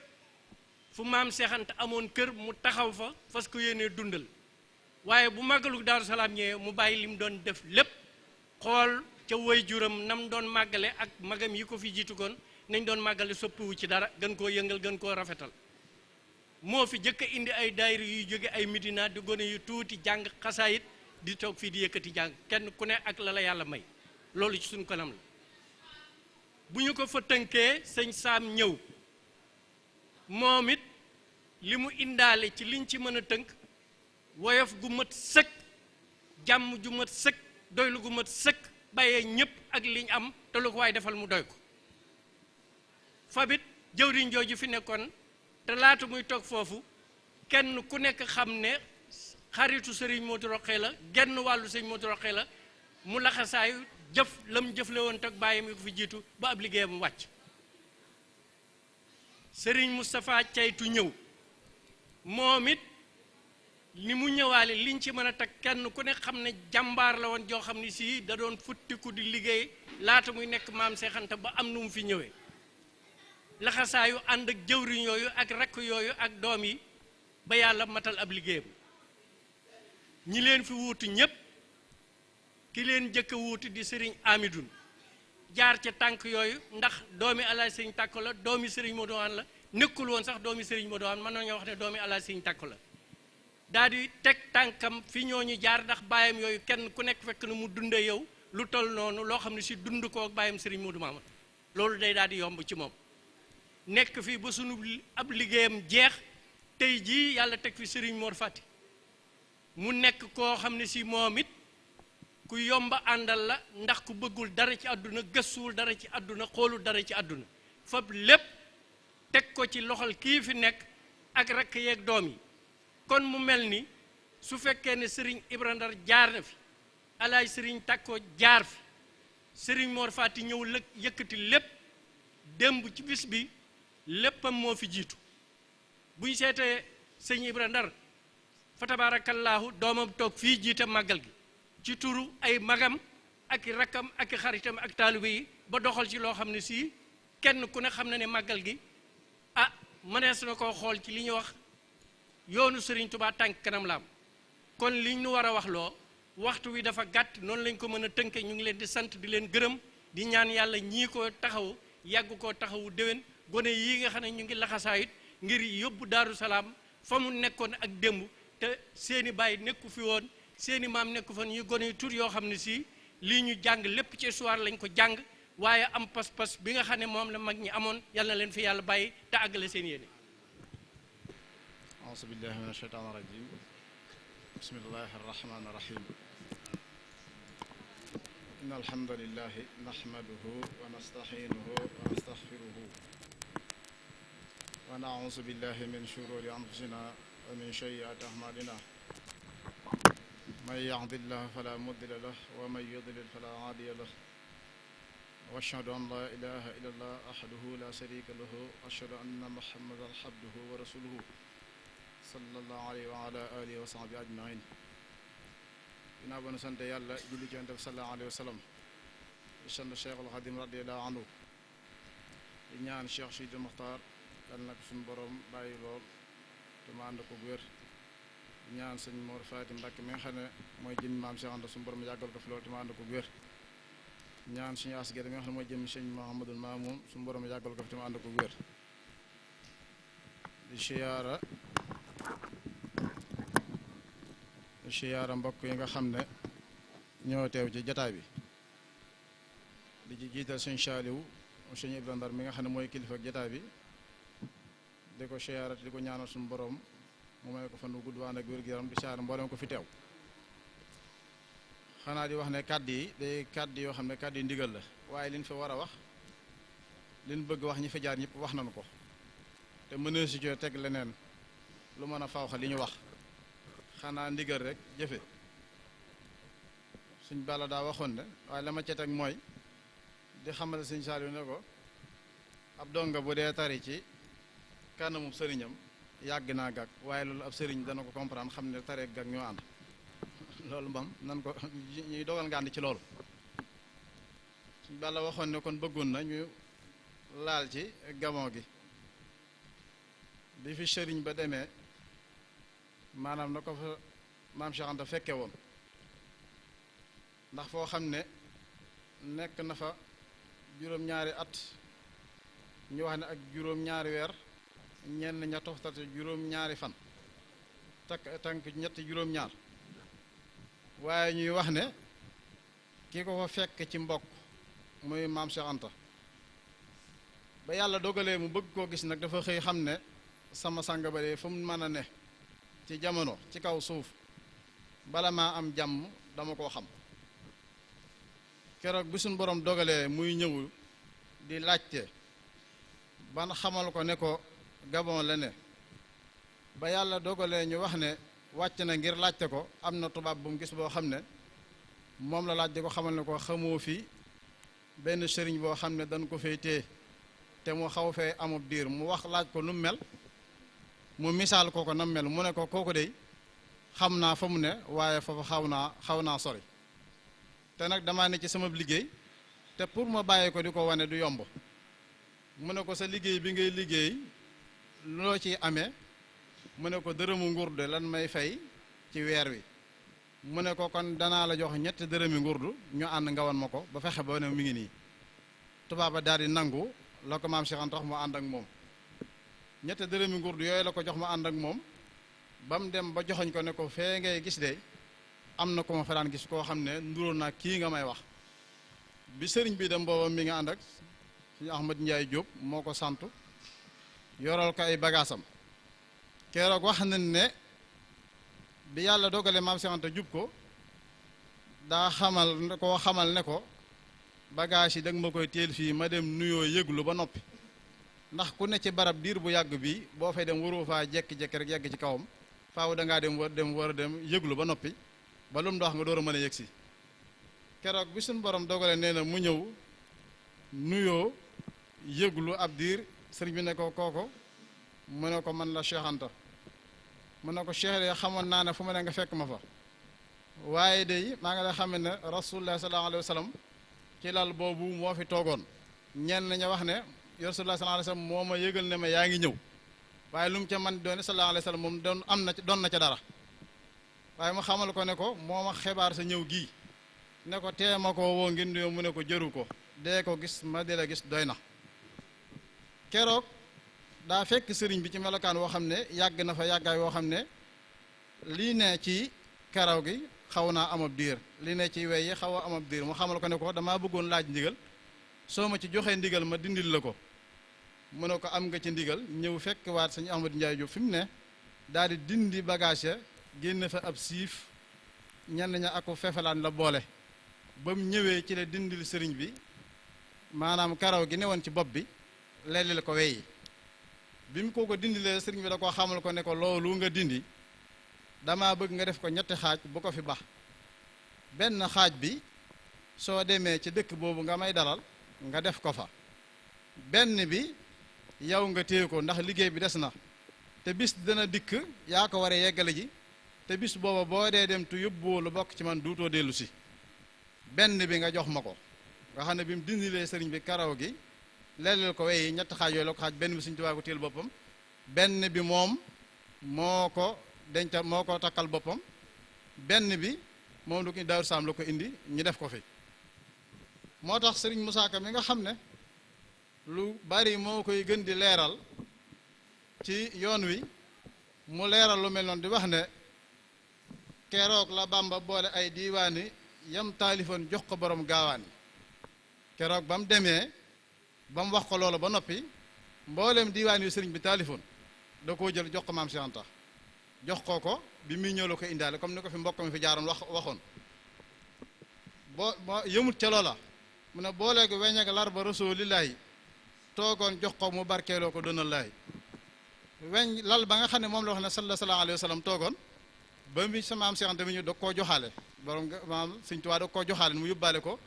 fu maam Seex Anta amoon kër mu taxaw fa fas ko yéenee dundal waaye bu màggalu Daaru Salaam ñëwee mu bàyyi li mu doon def lépp xool ca way juram nam doon màggale ak magam yi ko fi jiitu koon nañ doon màggale soppiwu ci dara gën koo yëngal gën koo rafetal moo fi jëkk a indi ay daayira yuy jóge ay Medina di gone yu tuuti jàng xasaayit di toog fii di yëkkati jàng kenn ku ne ak la la yàlla may loolu ci suñu kanam la bu ñu ko fa tënkee sëñ Saam ñëw moom it li mu indaale ci liñ ci mën a tënk woyof gu mat sëkk jàmm ju mat sëkk doylu gu mat sëkk bàyyee ñëpp ak liñ am te lu ko waay defal mu doy ko fabit jëwriñ jooju fi nekkoon te laata muy toog foofu kenn ku nekk xam ne xaritu sëriñ Modou Rokhaya la genn wàllu sëriñ Modou Rokhaya la mu laxasaayu jëf lam jëfle woon teg bàyyi mi ko fi jiitu ba ab liggéeyam wàcc sëriñ Moustapha Caytu ñëw moom it ni mu ñëwaale liñ ci mën a teg kenn ku ne xam ne jàmbaar la woon joo xam ne sii da doon futtiku di liggéey laata muy nekk maam Seex Anta ba am nu mu fi ñëwee laxasaayu ànd ak jëwriñ yooyu ak rakk yooyu ak doom yi ba yàlla matal ab liggéeyam ñi leen fi wuutu ñépp ki leen jëkk a wuutu di sëriñ Amidou jaar ca tànk yooyu ndax doomi Alaaji Sëriñ Takko la doomi sëriñ Modou Wane la nekkul woon sax doomi sëriñ Modou Wane mën nañoo wax ne doomi Alaaji Sëriñ Takko la daal di teg tànkam fi ñooñu jaar ndax baayam yooyu kenn ku nekk fekk na mu dundee yow lu toll noonu loo xam ne si dund koo ak baayam sëriñ Modou Mamadou loolu day daal di yomb ci moom nekk fii ba sunu ab liggéeyam jeex tey jii yàlla teg fi sëriñ Mor Fati mu nekk koo xam ne si moom it ku yomba àndal la ndax ku bëggul dara ci àdduna gëstuwul dara ci àdduna xoolul dara ci àdduna fab lépp teg ko ci loxol kii fi nekk ak rakk yeeg doom yi kon mu mel ni su fekkee ne sëriñ Ibra Ndar jaar na fi Alaaji Sëriñ Takko jaar fi sëriñ Mor Fati ñëw yëkkati lépp démb ci bis bi léppam moo fi jiitu buñ seetee sëñ Ibra Ndar fa tabaarakallaahu doomam toog fii jiite màggal gi ci turu ay magam ak i rakkam ak i xaritam ak taalibe yi ba doxal ci loo xam ne sii kenn ku ne xam na ne màggal gi ah mënees na koo xool ci li ñuy wax yoonu Sëriñ Tuubaa tànk kanam laam kon li ñu war a wax loo waxtu wi dafa gàtt noonu lañ ko mën a tënke ñu ngi leen di sant di leen gërëm di ñaan yàlla ñii ko taxaw yàgg koo taxawu déwén gone yii nga xam ne ñu ngi laxasaayit ngir yóbbu Daaru Salaam fa mu nekkoon ak démb te seeni baay nekku fi woon seeni maam nekku fa ñu gone yu tur yoo xam ne si lii ñu jàng lépp ci histoire lañ ko jàng waaye am pas-pas bi nga xam ne moom la mag ñi amoon yàlla na leen fi yàlla bàyyi te àggale seen yéene.
auzu billahi min asheytaan rajim bismillahi arrahmani irrahim in alhamdulillahi nahmaduhu wa nastaxinuhu wa nastaxfiruhu wa nauzu billahi min shururi anfusina wa min sayyiati ahmalina man yahdillahu fala mudilla lah wa man yudlil fala hadiya lah wa ashhadu an la ilaha illa allah ahdahu la sharika lahu wa ashhadu anna muhammadan abduhu wa rasuluhu sallallahu alayhi wa ala alihi wa sahbihi ajmain ginnaaw ba nu sant yàlla julli ci Yonent bi sallallahu alayhi wa sallam di sant Cheikhul Xadim radiyallahu anhu di ñaan Cheikh Sidi Mokhtar yàlla na ko suñu borom bàyyi lool te ma ànd ko wér di ñaan sëñ Mor Faati Mbàkke mi nga xam ne mooy jëmmi maam Cheikh Anta suñu borom yàggal ko fi lool te ma ànd ko wér ñaan suñu asgade mi nga xam ne mooy jëmmi sëñ Mouhamadul Mamoun suñu borom yàggal ko fi te ma ànd ko wér di siyaara mbokk yi nga xam ne ñoo teew ci jataay bi di ci jiital sëñ Saaliw sëñ Ibra Ndar mi nga xam ne mooy kilifa ak jataay bi di ko siyaara di ko ñaanal suñu borom mu may ko fan wu gudd waan ak wér-gu-yaram di siyaara mboolem ko fi teew xanaa di wax ne kàddu yi day kàddu yoo xam ne kàddu yi ndigal la waaye liñ fi war a wax liñ bëgg wax ñi fi jaar ñëpp wax nañu ko te mënee si coo teg leneen lu mën a fawxa li ñu wax xanaa ndigal rek jëfe suñ bala daa waxoon ne waaye la ma ca teg mooy di xamal sëñ Saaliw ne ko ab donga bu dee tari ci kanamu sëriñam yàgg naa gàgg waaye loolu ab sëriñ dana ko comprendre xam ne taree gàgg ñoo ànd loolu moom nan ko ñuy dogal nga ànd ci loolu suñ bala waxoon ne kon bëggoon na ñu laal ci gabon gi bi fi sëriñ ba demee maanaam na ko fa maam Cheikh Anta fekke woon ndax foo xam ne nekk na fa juróom-ñaari at ñu wax ne ak juróom-ñaari weer ñenn ña toftate juróom-ñaari fan tànk ñetti juróom-ñaar waaye ñuy wax ne ki ko fa fekk ci mbokk muy maam Cheikh Anta ba yàlla dogalee mu bëgg koo gis nag dafa xëy xam ne sama sang ba de fu mu mën a ne ci jamono ci kaw suuf bala maa am jàmm dama koo xam keroog bi suñ borom dogalee muy ñëw di laajte ban xamal ko ne ko Gabon la ne ba yàlla dogalee ñu wax ne wàcc na ngir laajte ko am na tubaab bu mu gis boo xam ne moom la laaj di ko xamal ne ko xamoo fi benn sëriñ boo xam ne dañ ko fay téye te mu xaw fee amub diir mu wax laaj ko nu mel mu misaal ko nam mel mu ne ko kooku de xam naa fa mu ne waaye foofu xaw naa sori te nag damaa ne ci sama liggéey te pour ma bàyyi ko di ko wane du yomb mu ne ko sa liggéey bi ngay liggéey loo ci amee mu ne ko dërëmu ngurdu lan may fay ci weer wi mu ne ko kon danaa la jox ñetti dërëmi ngurdu ñu ànd nga wan ma ko ba fexe ba ne mi ngi nii tubaaba daal di nangu la ko maam Cheikh Anta wax mu ànd ak moom ñetti dërëmi ngurdu yooyu la ko jox mu ànd ak moom ba mu dem ba joxoñ ko ne ko fee ngay gis de am na ko ma fa daan gis koo xam ne nduróo naa kii nga may wax bi sëriñ bi dem booba mi nga ànd ak suñu Ahmad Njaay Jóob moo ko santu yoral ko ay bagaasam keroog wax nañ ne bi yàlla dogale maam Cheikh Anta jub ko daa xamal ne ko bagage yi da nga ma koy teel fii ma dem nuyoo yëglu ba noppi ndax ku ne ci barab diir bu yàgg bi boo fay dem waroo faa jekki-jekki rek yegg ci kawam faaw dangaa war a dem yëglu ba noppi ba lu mu dox nga door a mën a yegg si keroog bi suñu borom dogale nee na mu ñëw nuyoo yëglu ab diir sëriñ bi ne ko kooku mu ne ko man la Cheikh Anta mu ne ko Cheikh de xamoon naa ne fu ma ne nga fekk ma fa waaye day maa ngi lay xam ne rasulullah sallallahu alayhi wa sallam ci lal boobu moo fi toogoon ñenn ña wax ne rasulullah sallallahu alayhi wa sallam moo ma yëgal ne ma yaa ngi ñëw waaye lu mu ca man doone sallallahu alayhi wa sallam moom doon na ca dara waaye mu xamal ko ne ko moo ma xibaar sa ñëw gii ne ko tee ma ko woo ngir nuyoo mu ne ko jëru ko dee ko gis ma di la gis doy na keroog daa fekk sëriñ bi ci melokaan woo xam ne yàgg na fa yàggaay woo xam ne lii ne ci karaw gi xaw naa amab diir lii ne ci wey yi xaw a amab diir mu xamal ko ne ko damaa bëggoon laaj ndigal soo ma ci joxee ndigal ma dindil la ko mu ne ko am nga ci ndigal ñëw fekk waat sëñ Ahmadou Ndiaye Diop fi mu ne daal di dindi bagage ya génn fa ab siif ñenn ña ako fefalaan la boole ba mu ñëwee ci la dindil sëriñ bi maanaam karaw gi newoon ci bopp bi lellil ko weyi bi mu ko dindilee sëriñ bi da koo xamal ko ne ko loolu nga dindi dama bëgg nga def ko ñetti xaaj bu ko fi bax benn xaaj bi soo demee ci dëkk boobu nga may dalal nga def ko fa benn bi yow nga téye ko ndax liggéey bi des na te bis dana dikk yaa ko war a yeggale ji te bis booba boo dee dem tu yóbboo lu bokk ci man duutoo dellu si benn bi nga jox ma ko nga xam ne bi mu dindilee sëriñ bi karaw gi lellil ko wey ñetti xaaj yooyu la ko xaaj benn bi Sëriñ Tuubaa ko téel boppam benn bi moom moo ko dencal moo ko takkal boppam benn bi moom lu ko Daaru Saam la ko indi ñu def ko fi moo tax sëriñ Musaa Ka mi nga xam ne lu bari moo koy gën di leeral ci yoon wi mu leeral lu mel noonu di wax ne keroog la Bàmba boole ay diiwaani yam taalifoon jox ko borom gaawaan yi keroog ba mu demee ba mu wax ko loolu ba noppi mboolem diiwaan yu sëriñ bi taalifoon da koo jël jox ko maam Cheikh Anta jox ko bi muy ñëw la ko indaale comme ni ko fi mbokk mi fi jaaroon waxoon boo yëmut ca loola mu ne boo léegi weñ ak lar ba rasuulillaahi toogoon jox ko mu barkeeloo ko donallaahi weñ lal ba nga xam ne moom la wax ne sallallahu alayhi wa sallam toogoon ba mi sa maam Cheikh Anta mi ñu da koo joxaale borom maam Sëriñ Tuubaa da koo joxaale mu yóbbaale ko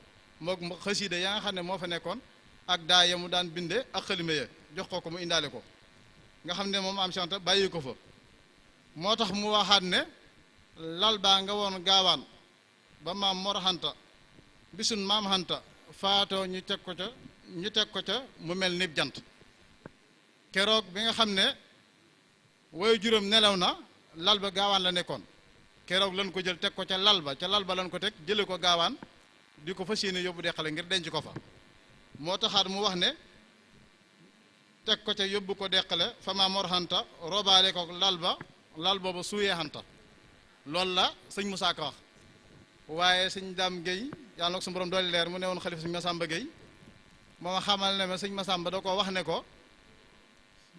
mook xasiida yaa nga xam ne moo fa nekkoon ak daa ya mu daan binde ak xalima ya jox ko mu indaale ko nga xam ne moom am Cheikh Anta bàyyi ko fa moo tax mu waxaat ne lal baa nga woon gaawaan ba maam Mor Anta bisun maam Anta faatoo ñu teg ko ca mu mel ni jant keroog bi nga xam ne woy juróom nelaw na lal ba gaawaan la nekkoon keroog lan ko jël teg ko ca lal ba lan ko teg jële ko gaawaan di ko fas yéene yóbbu dee xale ngir denc ko fa moo taxaat mu wax ne teg ko ca yóbbu ko deqale fa ma Mor Anta robaale ko lal booba suuyee Anta loolu la sëñ Musaa Ka wax waaye sëñ Daam Géy yàlla na ko su borom dooli leer mu ne woon xalifa sëñ Masamba Géy moo xamal ne ma sëñ Masamba da ko wax ne ko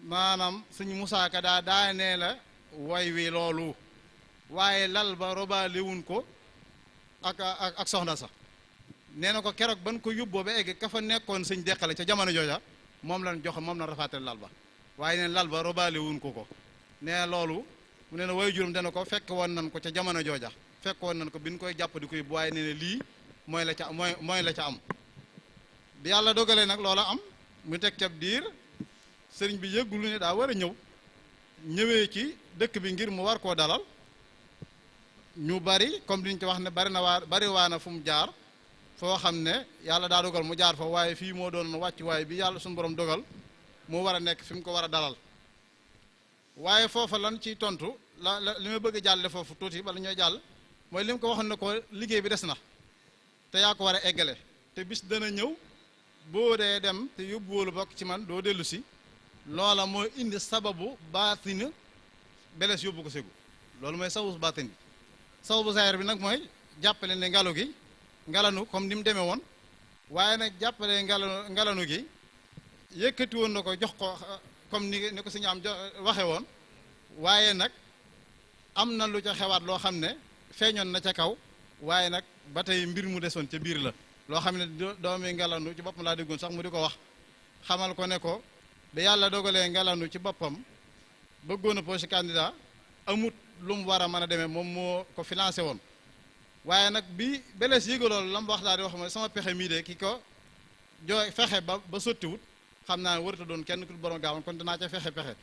maanaam sëñ Musaa Ka daanee la way wi loolu waaye lal ba robaale wuñ ko ak soxna sax nee na ko keroog ban ko yóbboo ba egg ka fa nekkoon sëñ deqale ca jamono jooja moom lan jox moom lan rafaatale lal ba waaye neen lal ba robaale wuñ ko nee loolu mu nee na way juróom dana ko fekk woon nan ko ca jamono jooja fekk woon nan ko bi ñu koy jàpp di ko yóbbu waaye nee na lii mooy la ca am bi yàlla dogalee nag loola am mu teg ca diir sëriñ bi yëggul ne daa war a ñëwee ci dëkk bi ngir mu war koo dalal ñu bari comme liñ ci wax ne bari waana fu mu jaar foo xam ne yàlla daa dogal mu jaar fa waaye fii moo doon wàcc waaye bi yàlla suñu borom dogal mu war a nekk fi mu ko war a dalal waaye foofa lan ciy tontu li ma bëgg a jàlle foofu tuuti bala ñooy jàll mooy li mu ko waxoon ne ko liggéey bi des na te yaa ko war a eggale te bis dana ñëw boo dee dem te yóbbuwóolu bokk ci man doo dellu si loola mooy indi sababu baatin belees yóbbu ko ségu loolu mooy sababu baatin bi sababu zaahir bi nag mooy jàppale ne ngelaw gi ngalanu comme ni mu demee woon waaye nag jàppale ngalanu gi yëkkati woon na ko jox ko comme ni ko suñu am waxe woon waaye nag am na lu ca xewaat loo xam ne feeñoon na ca kaw waaye nag ba tey mbir mu desoon ca biir la loo xam ne doomi ngalanu ci boppam laa déggoon sax mu di ko wax xamal ko ne ko da yàlla dogalee ngalanu ci boppam bëggoon a posé candidat amut lu mu war a mën a demee moom moo ko financé woon waaye nag bi belees yéega loolu la mu wax daal di wax mooy sama pexe mii de ki ko fexe ba sottiwut xam naa ne warata doon kenn ku borom gaawaan kon dinaa ca fexe pexe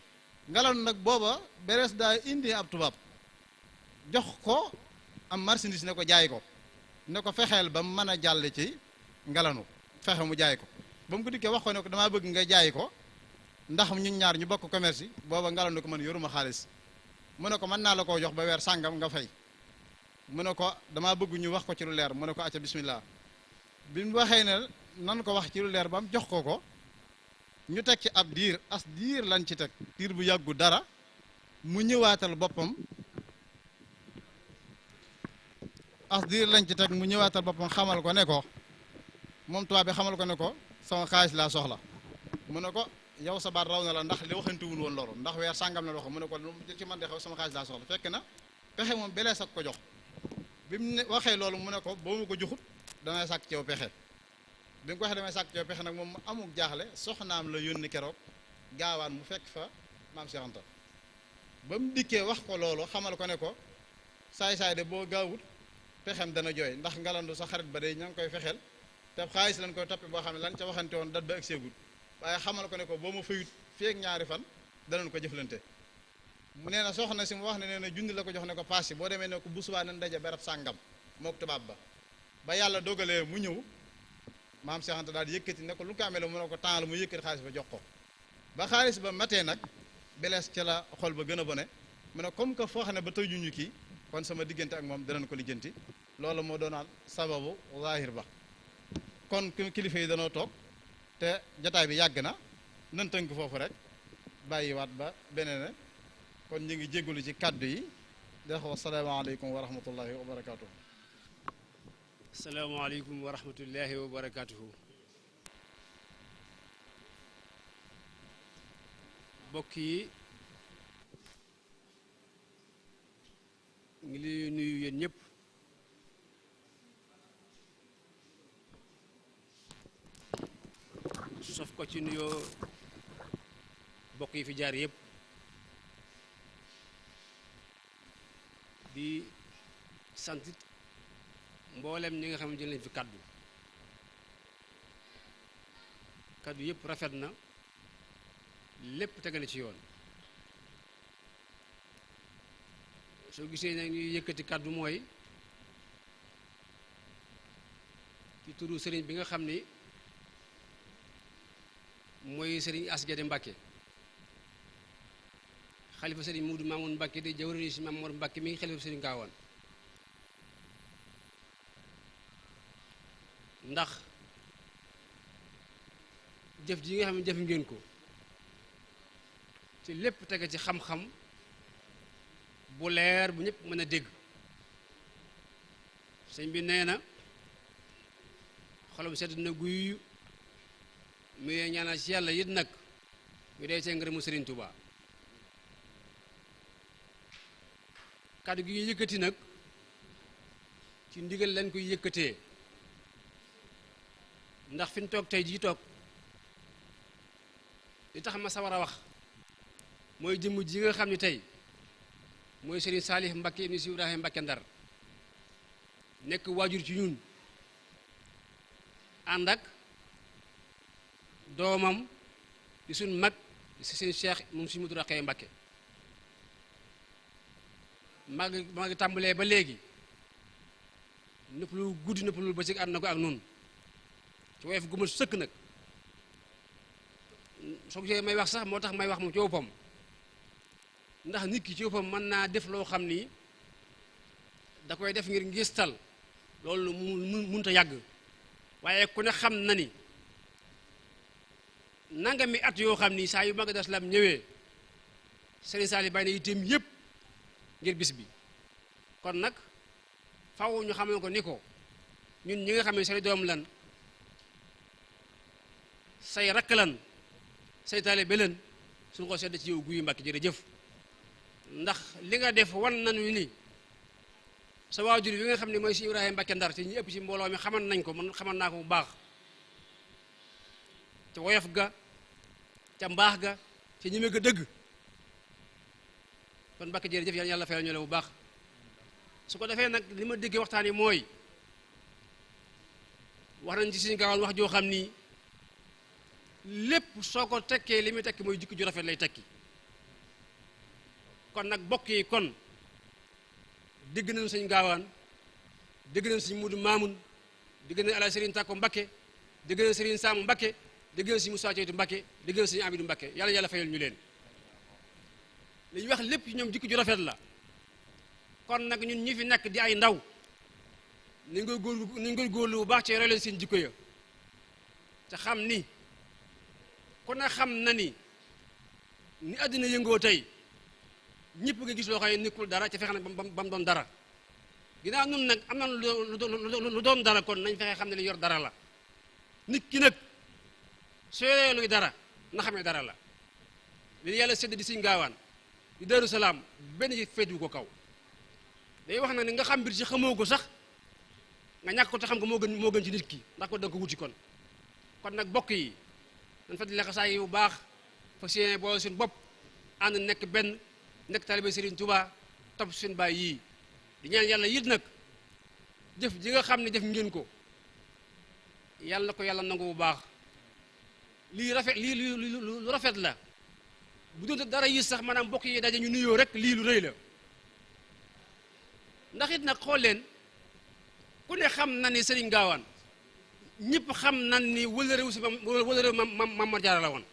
Ngalandu nag booba berees daa indi ab tubaab jox ko am marchandise ne ko jaay ko ne ko fexeel ba mu mën a jàll ci Ngalandu fexe mu jaay ko ba mu ko dikkee wax ko ne ko damaa bëgg nga jaay ko ndax ñun ñaar ñu bokk commerce yi booba Ngalandu ko man yoruma xaalis mu ne ko mën naa la koo jox ba weer sàngam nga fay mu ne ko damaa bëgg ñu wax ko ci lu leer mu ne ko acca bismillah bi mu waxee ne nan ko wax ci lu leer ba mu jox ko ñu teg ci ab diir as diir lañ ci teg diir bu yàggu dara mu ñëwaatal boppam as diir lañ ci teg mu ñëwaatal boppam xamal ko ne ko moom tubaab bi xamal ko ne ko sama xaalis laa soxla mu ne ko yow sa baat raw na la ndax li waxantuwul woon loolu ndax weer sàngam la wax mu ne ko lu ci man de xew sama xaalis laa soxla fekk na pexe moom belee sak ko jox bi mu ne waxee loolu mu ne ko boo ma ko joxut damay sàkk ci yow pexe bi nga ko waxee damay sàkk ci yow pexe nag moom amul jaaxle soxnaam la yónni keroog gaawaan mu fekk fa maam Cheikh Anta ba mu dikkee wax ko loolu xamal ko ne ko saay-saay de boo gaawut pexem dana jooy ndax Ngalandu sa xarit ba day ña ngi koy fexeel te xaalis lañ koy toppi boo xam ne lan ca waxante woon dat ba ak seegul waaye xamal ko ne ko boo ma fayut feek ñaari fan danañ ko jëflante mu nee na soxna si mu wax ne nee na junni la ko jox ne ko paas yi boo demee ne ko bu subaa nañ daje berab sàngam mook tubaab ba yàlla dogalee mu ñëw maam Cheikh Anta daal di yëkkati ne ko lu ko amee la mu ne ko temps la mu yëkkati xaalis ba jox ko ba xaalis ba matee nag belees ca la xol ba gën a bone mu ne comme que foo xam ne ba tey ñu kii kon sama diggante ak moom danañ ko lijjanti loolu moo doonaat sababu zahir ba kon kilifa yi danoo toog te jataay bi yàgg na nan tënk foofu rek bàyyiwaat ba beneen kon ñu ngi jégalu ci kàddu yi di wax asalaamaaleykum wa rahmatullahi wa barakaatu.
asalaamaaleykum wa rahmatullahi wa barakaatuhu. mbokk yi ngi li nuyu yéen ñëpp sof ko ci nuyoo mbokk yi fi jaar yëpp di sant mboolem ñi nga xam ne jël nañ fi kaddu yëpp rafet na lépp tegale ci yoon soo gisee nag ñuy yëkkati kaddu mooy ci turu sëriñ bi nga xam ni mooy sëriñ Asgade Mbàkke xalifa sëriñ Muudu Maamun Mbàkke di jawriñu si Maam Mor Mbàkke mi ngi xalifa sëriñ Gaawaan ndax jëf ji nga xam ne jëf ngeen ko ci lépp tege ci xam-xam bu leer bu ñëpp mën a dégg sëñ bi nee na xolam sedd na guy muy ñaanal ci yàlla it nag ñu dee see ngërëmu Sëriñ Tuubaa kàddu gi ñu yëkkati nag ci ndigal lañ koy yëkkatee ndax fi ñu toog tey jii toog li tax ma sawar a wax mooy jëmm ji nga xam ne tey mooy Sëriñ Saalih Mbakke ibnu Si Ibrahima Mbakke Ndar nekk waajur ci ñun ànd ak doomam di suñ mag di seen Cheikh moom si Mudu Raxee Mbakke maa ngi tàmbalee ba léegi nëpp lu guddi nëpp lu ba ci ànd na ko ak noonu ci woyof gu ma sëkk nag soo gisee may wax sax moo tax may wax moom ci woppam ndax nit ki ci woppam mën naa def loo xam ni da koy def ngir ngistal loolu mënut a yàgg waaye ku ne xam na ni nangami at yoo xam ni saa yu Magal Islam ñëwee Sëriñ Saalih bàyyi na itam yëpp ngir bis bi kon nag faw ñu xamal ko ni ko ñun ñi nga xam ne say doom lan say rakk lan say taalibe lan suñu ko sedd ci yow guyu Mbàkke jërëjëf ndax li nga def wan nañu ni sa waajur bi nga xam ne mooy si Ibrahima Mbakke Ndar te ñi ëpp ci mbooloo mi xaman nañ ko man xaman naa ko bu baax ca woyof ga ca mbaax ga ca ñime ga dëgg kon Mbàkke jërëjëf yàlla fayal ñu la bu baax su ko defee nag li ma déggee waxtaan yi mooy wax nañ ci Sëriñ Gaawaan wax joo xam ni lépp soo ko tekkee li muy tekki mooy jikko ju rafet lay tekki kon nag bokk yi kon dégg nañu sëñ gaawaan dégg nañu sëñ Mudu Maamun dégg nañu Alaaji Sëriñ Tàkko Mbakke dégg nañu Sëriñ Saamu Mbakke dégg nañu sëñ Musaa Ceytu Mbakke dégg nañu sëñ Amidu Mbakke yàlla yàlla fayal ñu leen li ñu wax lépp ñoom jikko ju rafet la kon nag ñun ñi fi nekk di ay ndaw ni nga góorlu bu baax ci roy leen seen jikko ya te xam ni ku ne xam na ni àddina yëngoo tey ñëpp nga gis loo xam ne nekkul dara ca fexe na ba mu doon dara ginnaaw nun nag am na lu doon dara kon nañ fexe xam ne li yor dara la nit ki nag soo yoree luy dara na xamee dara la li yàlla sedd di Sëñ Gaawaan di Daaru Salaam benn yi féetu ko kaw day wax na ni nga xam mbir ci xamoo ko sax nga ñàkk ko te xam ko moo gën ci nit ki ndax ko da nga ko wuti kon nag bokk yi dañ fa di laxasaay bu baax fa seen boole suñu bopp ànd nekk benn nekk taalibe Serigne Touba topp suñu baay yii di ñaan yàlla yit nag jëf ji nga xam ne def ngeen ko yàlla na ko yàlla nangu bu baax lii lu rafet la bu doon dara yi sax maanaam bokk yi daje ñu nuyoo rek lii lu rëy la ndax it nag xool leen ku ne xam na ni Serigne Gaawaan ñëpp xam nan ni wala réew si wala réew Maam Mor Jaara la woon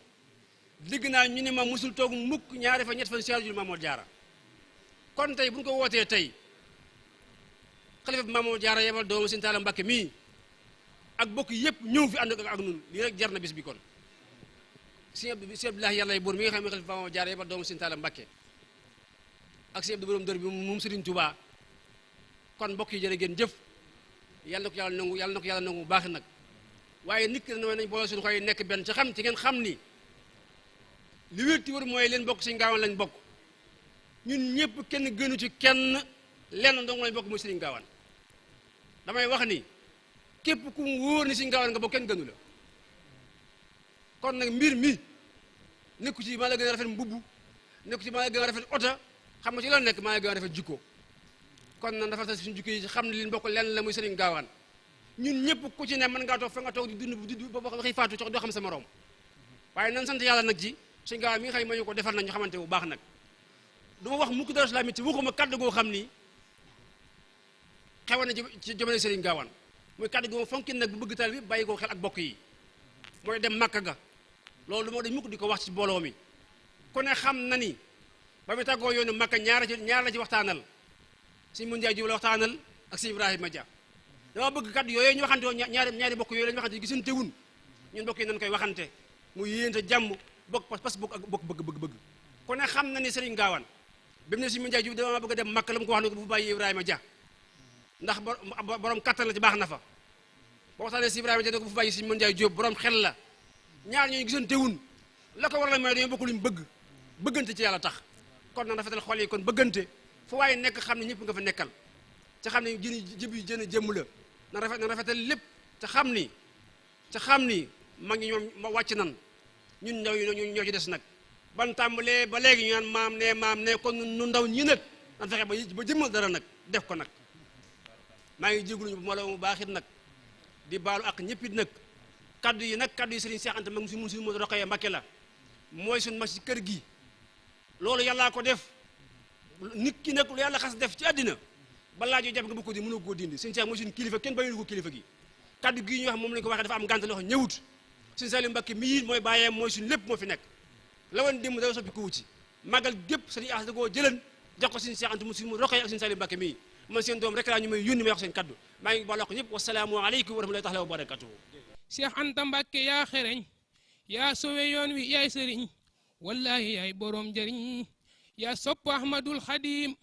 dégg naa ñu ne ma musul toog mukk ñaari fa ñett fan siyaar jul Maam Mor Jaara kon tey bu ñu ko wootee tey xalifa bi Maam Mor Jaara yebal doomu Sëñ Taala Mbàkke mii ak bokk yëpp ñëw fi ànd ak nun lii rek jar na bis bi kon sëñ Abdoulahi yàlla buur mi nga xam ne xalifa Maam Mor Jaara yebal doomu Sëñ Taala Mbàkke ak sëñ Abdou Borom Dër bi moom Serigne Touba kon mbokk yi jërë ngeen jëf yàlla na ko yàlla nangu bu baax nag waaye nit ki nañ boole suñu xoy nekk benn ci ngeen xam ni li wér ti wër mooy leen bokk Sëñ Gaawaan lañ bokk ñun ñëpp kenn gënu ci kenn lenn dong lañ bokk muy Sëñ Gaawaan damay wax ni képp ku mu wóor ni Sëñ Gaawaan nga bokk kenn gënu la kon nag mbir mi nekku ci maa la gën a rafet mbubb nekku ci maa la gën a rafet oto xam nga ci la nekk maa la gën a rafet jikko kon nag dafa suñu jikko yi xam ne li ñu bokk lenn la muy Sëñ Gaawaan ñun ñëpp ku ci ne mën ngaa toog fa nga toog di dund ba xëy faatu cox doo xam sa morom waaye nan sant yàlla nag ci Sëñ Gaawaan mi nga xam ne ma ñu ko defal nañ ñu xamante bu baax nag du ma wax mukk Daaru Salaam ci waxuma kaddu goo xam ni xewoon na ci jamono Sëñ Gaawaan muy kaddu goo fonkin nag bu bëgg taal bi bàyyi ko xel ak bokk yi mooy dem Makka ga loolu du ma dañ mukk di ko wax ci mbooloo mi ku ne xam na ni ba mu tàggoo yoonu Makka ñaar la ci waxtaanal Sëñ Mun Njaay Jóob la waxtaanal ak Sëñ Ibrahima Dia dama bëgg kaddu yooyu ñu waxante woon ñaari bokk yooyu la ñu waxante gisante wun ñun bokk yi nañ koy waxante mu yéente jàmm bokk pas bokk ak bokk bëgg ku ne xam na ni Sëriñ Gaawaan bi mu ne Sëñ Mun Njaay Jóob dama bëgg a dem Makka la mu ko wax ne ko bu bàyyi Ibrahima Dia ndax borom kattan la ci baax na fa boo waxtaanee si Ibrahima Dia ne ko bu bàyyi Sëñ Mun Njaay Jóob borom xel la ñaar ñooñu gisante wun la ko waral mooy dañoo bokk luñ bëggante ci yàlla tax kon nag rafetal xol yi kon bëggante fu waaye nekk xam ne ñëpp nga fa nekkal te xam ne jën jëmm la na rafetal lépp te xam ni mag ñi ñoom wàcc nan ñun ndaw yi ñoo ci des nag ban tàmbalee ba léegi ñu naan maam ne kon nu ndaw ñi nag nan fexe ba jëmmal dara nag def ko nag maa ngi jégaluñu bu mbooloo mu baax it nag di baalu ak ñëpp it nag kaddu yi Serigne Cheikh Anta mag si mun si mu Rokhaya Mbacké la mooy suñu mag si kër gi loolu yàllaa ko def nit ki nag lu yàlla xas def ci àddina balaa joo jàpp nga bëgg ko di mënoo koo dindi Sëñ Cheikh mooy suñu kilifa kenn bàyyi ko kilifa gi kaddu gii ñu wax moom lañu ko waxee dafa am gànt loxo ñëwut Sëñ Saliou Mbacké mii mooy bàyyee mooy suñu lépp moo fi nekk la woon démb dara soppi ko wuti màggal gépp Sëñ As da koo jëlan jox ko Sëñ Cheikh Anta mu si mu Rokhaya ak Sëñ Saliou Mbacké mii man seen doom rek laa ñu may yónni may wax seen kaddu maa ngi baaloo ko ñëpp wasalaamu aleykum wa rahmatullahi taala wa barakatuhu
Cheikh Anta Mbacké yaa xereñ yaa sowe yoon wi yaay sëriñ wallahi yaay borom njëriñ yaa sopp Ahmadul Xadim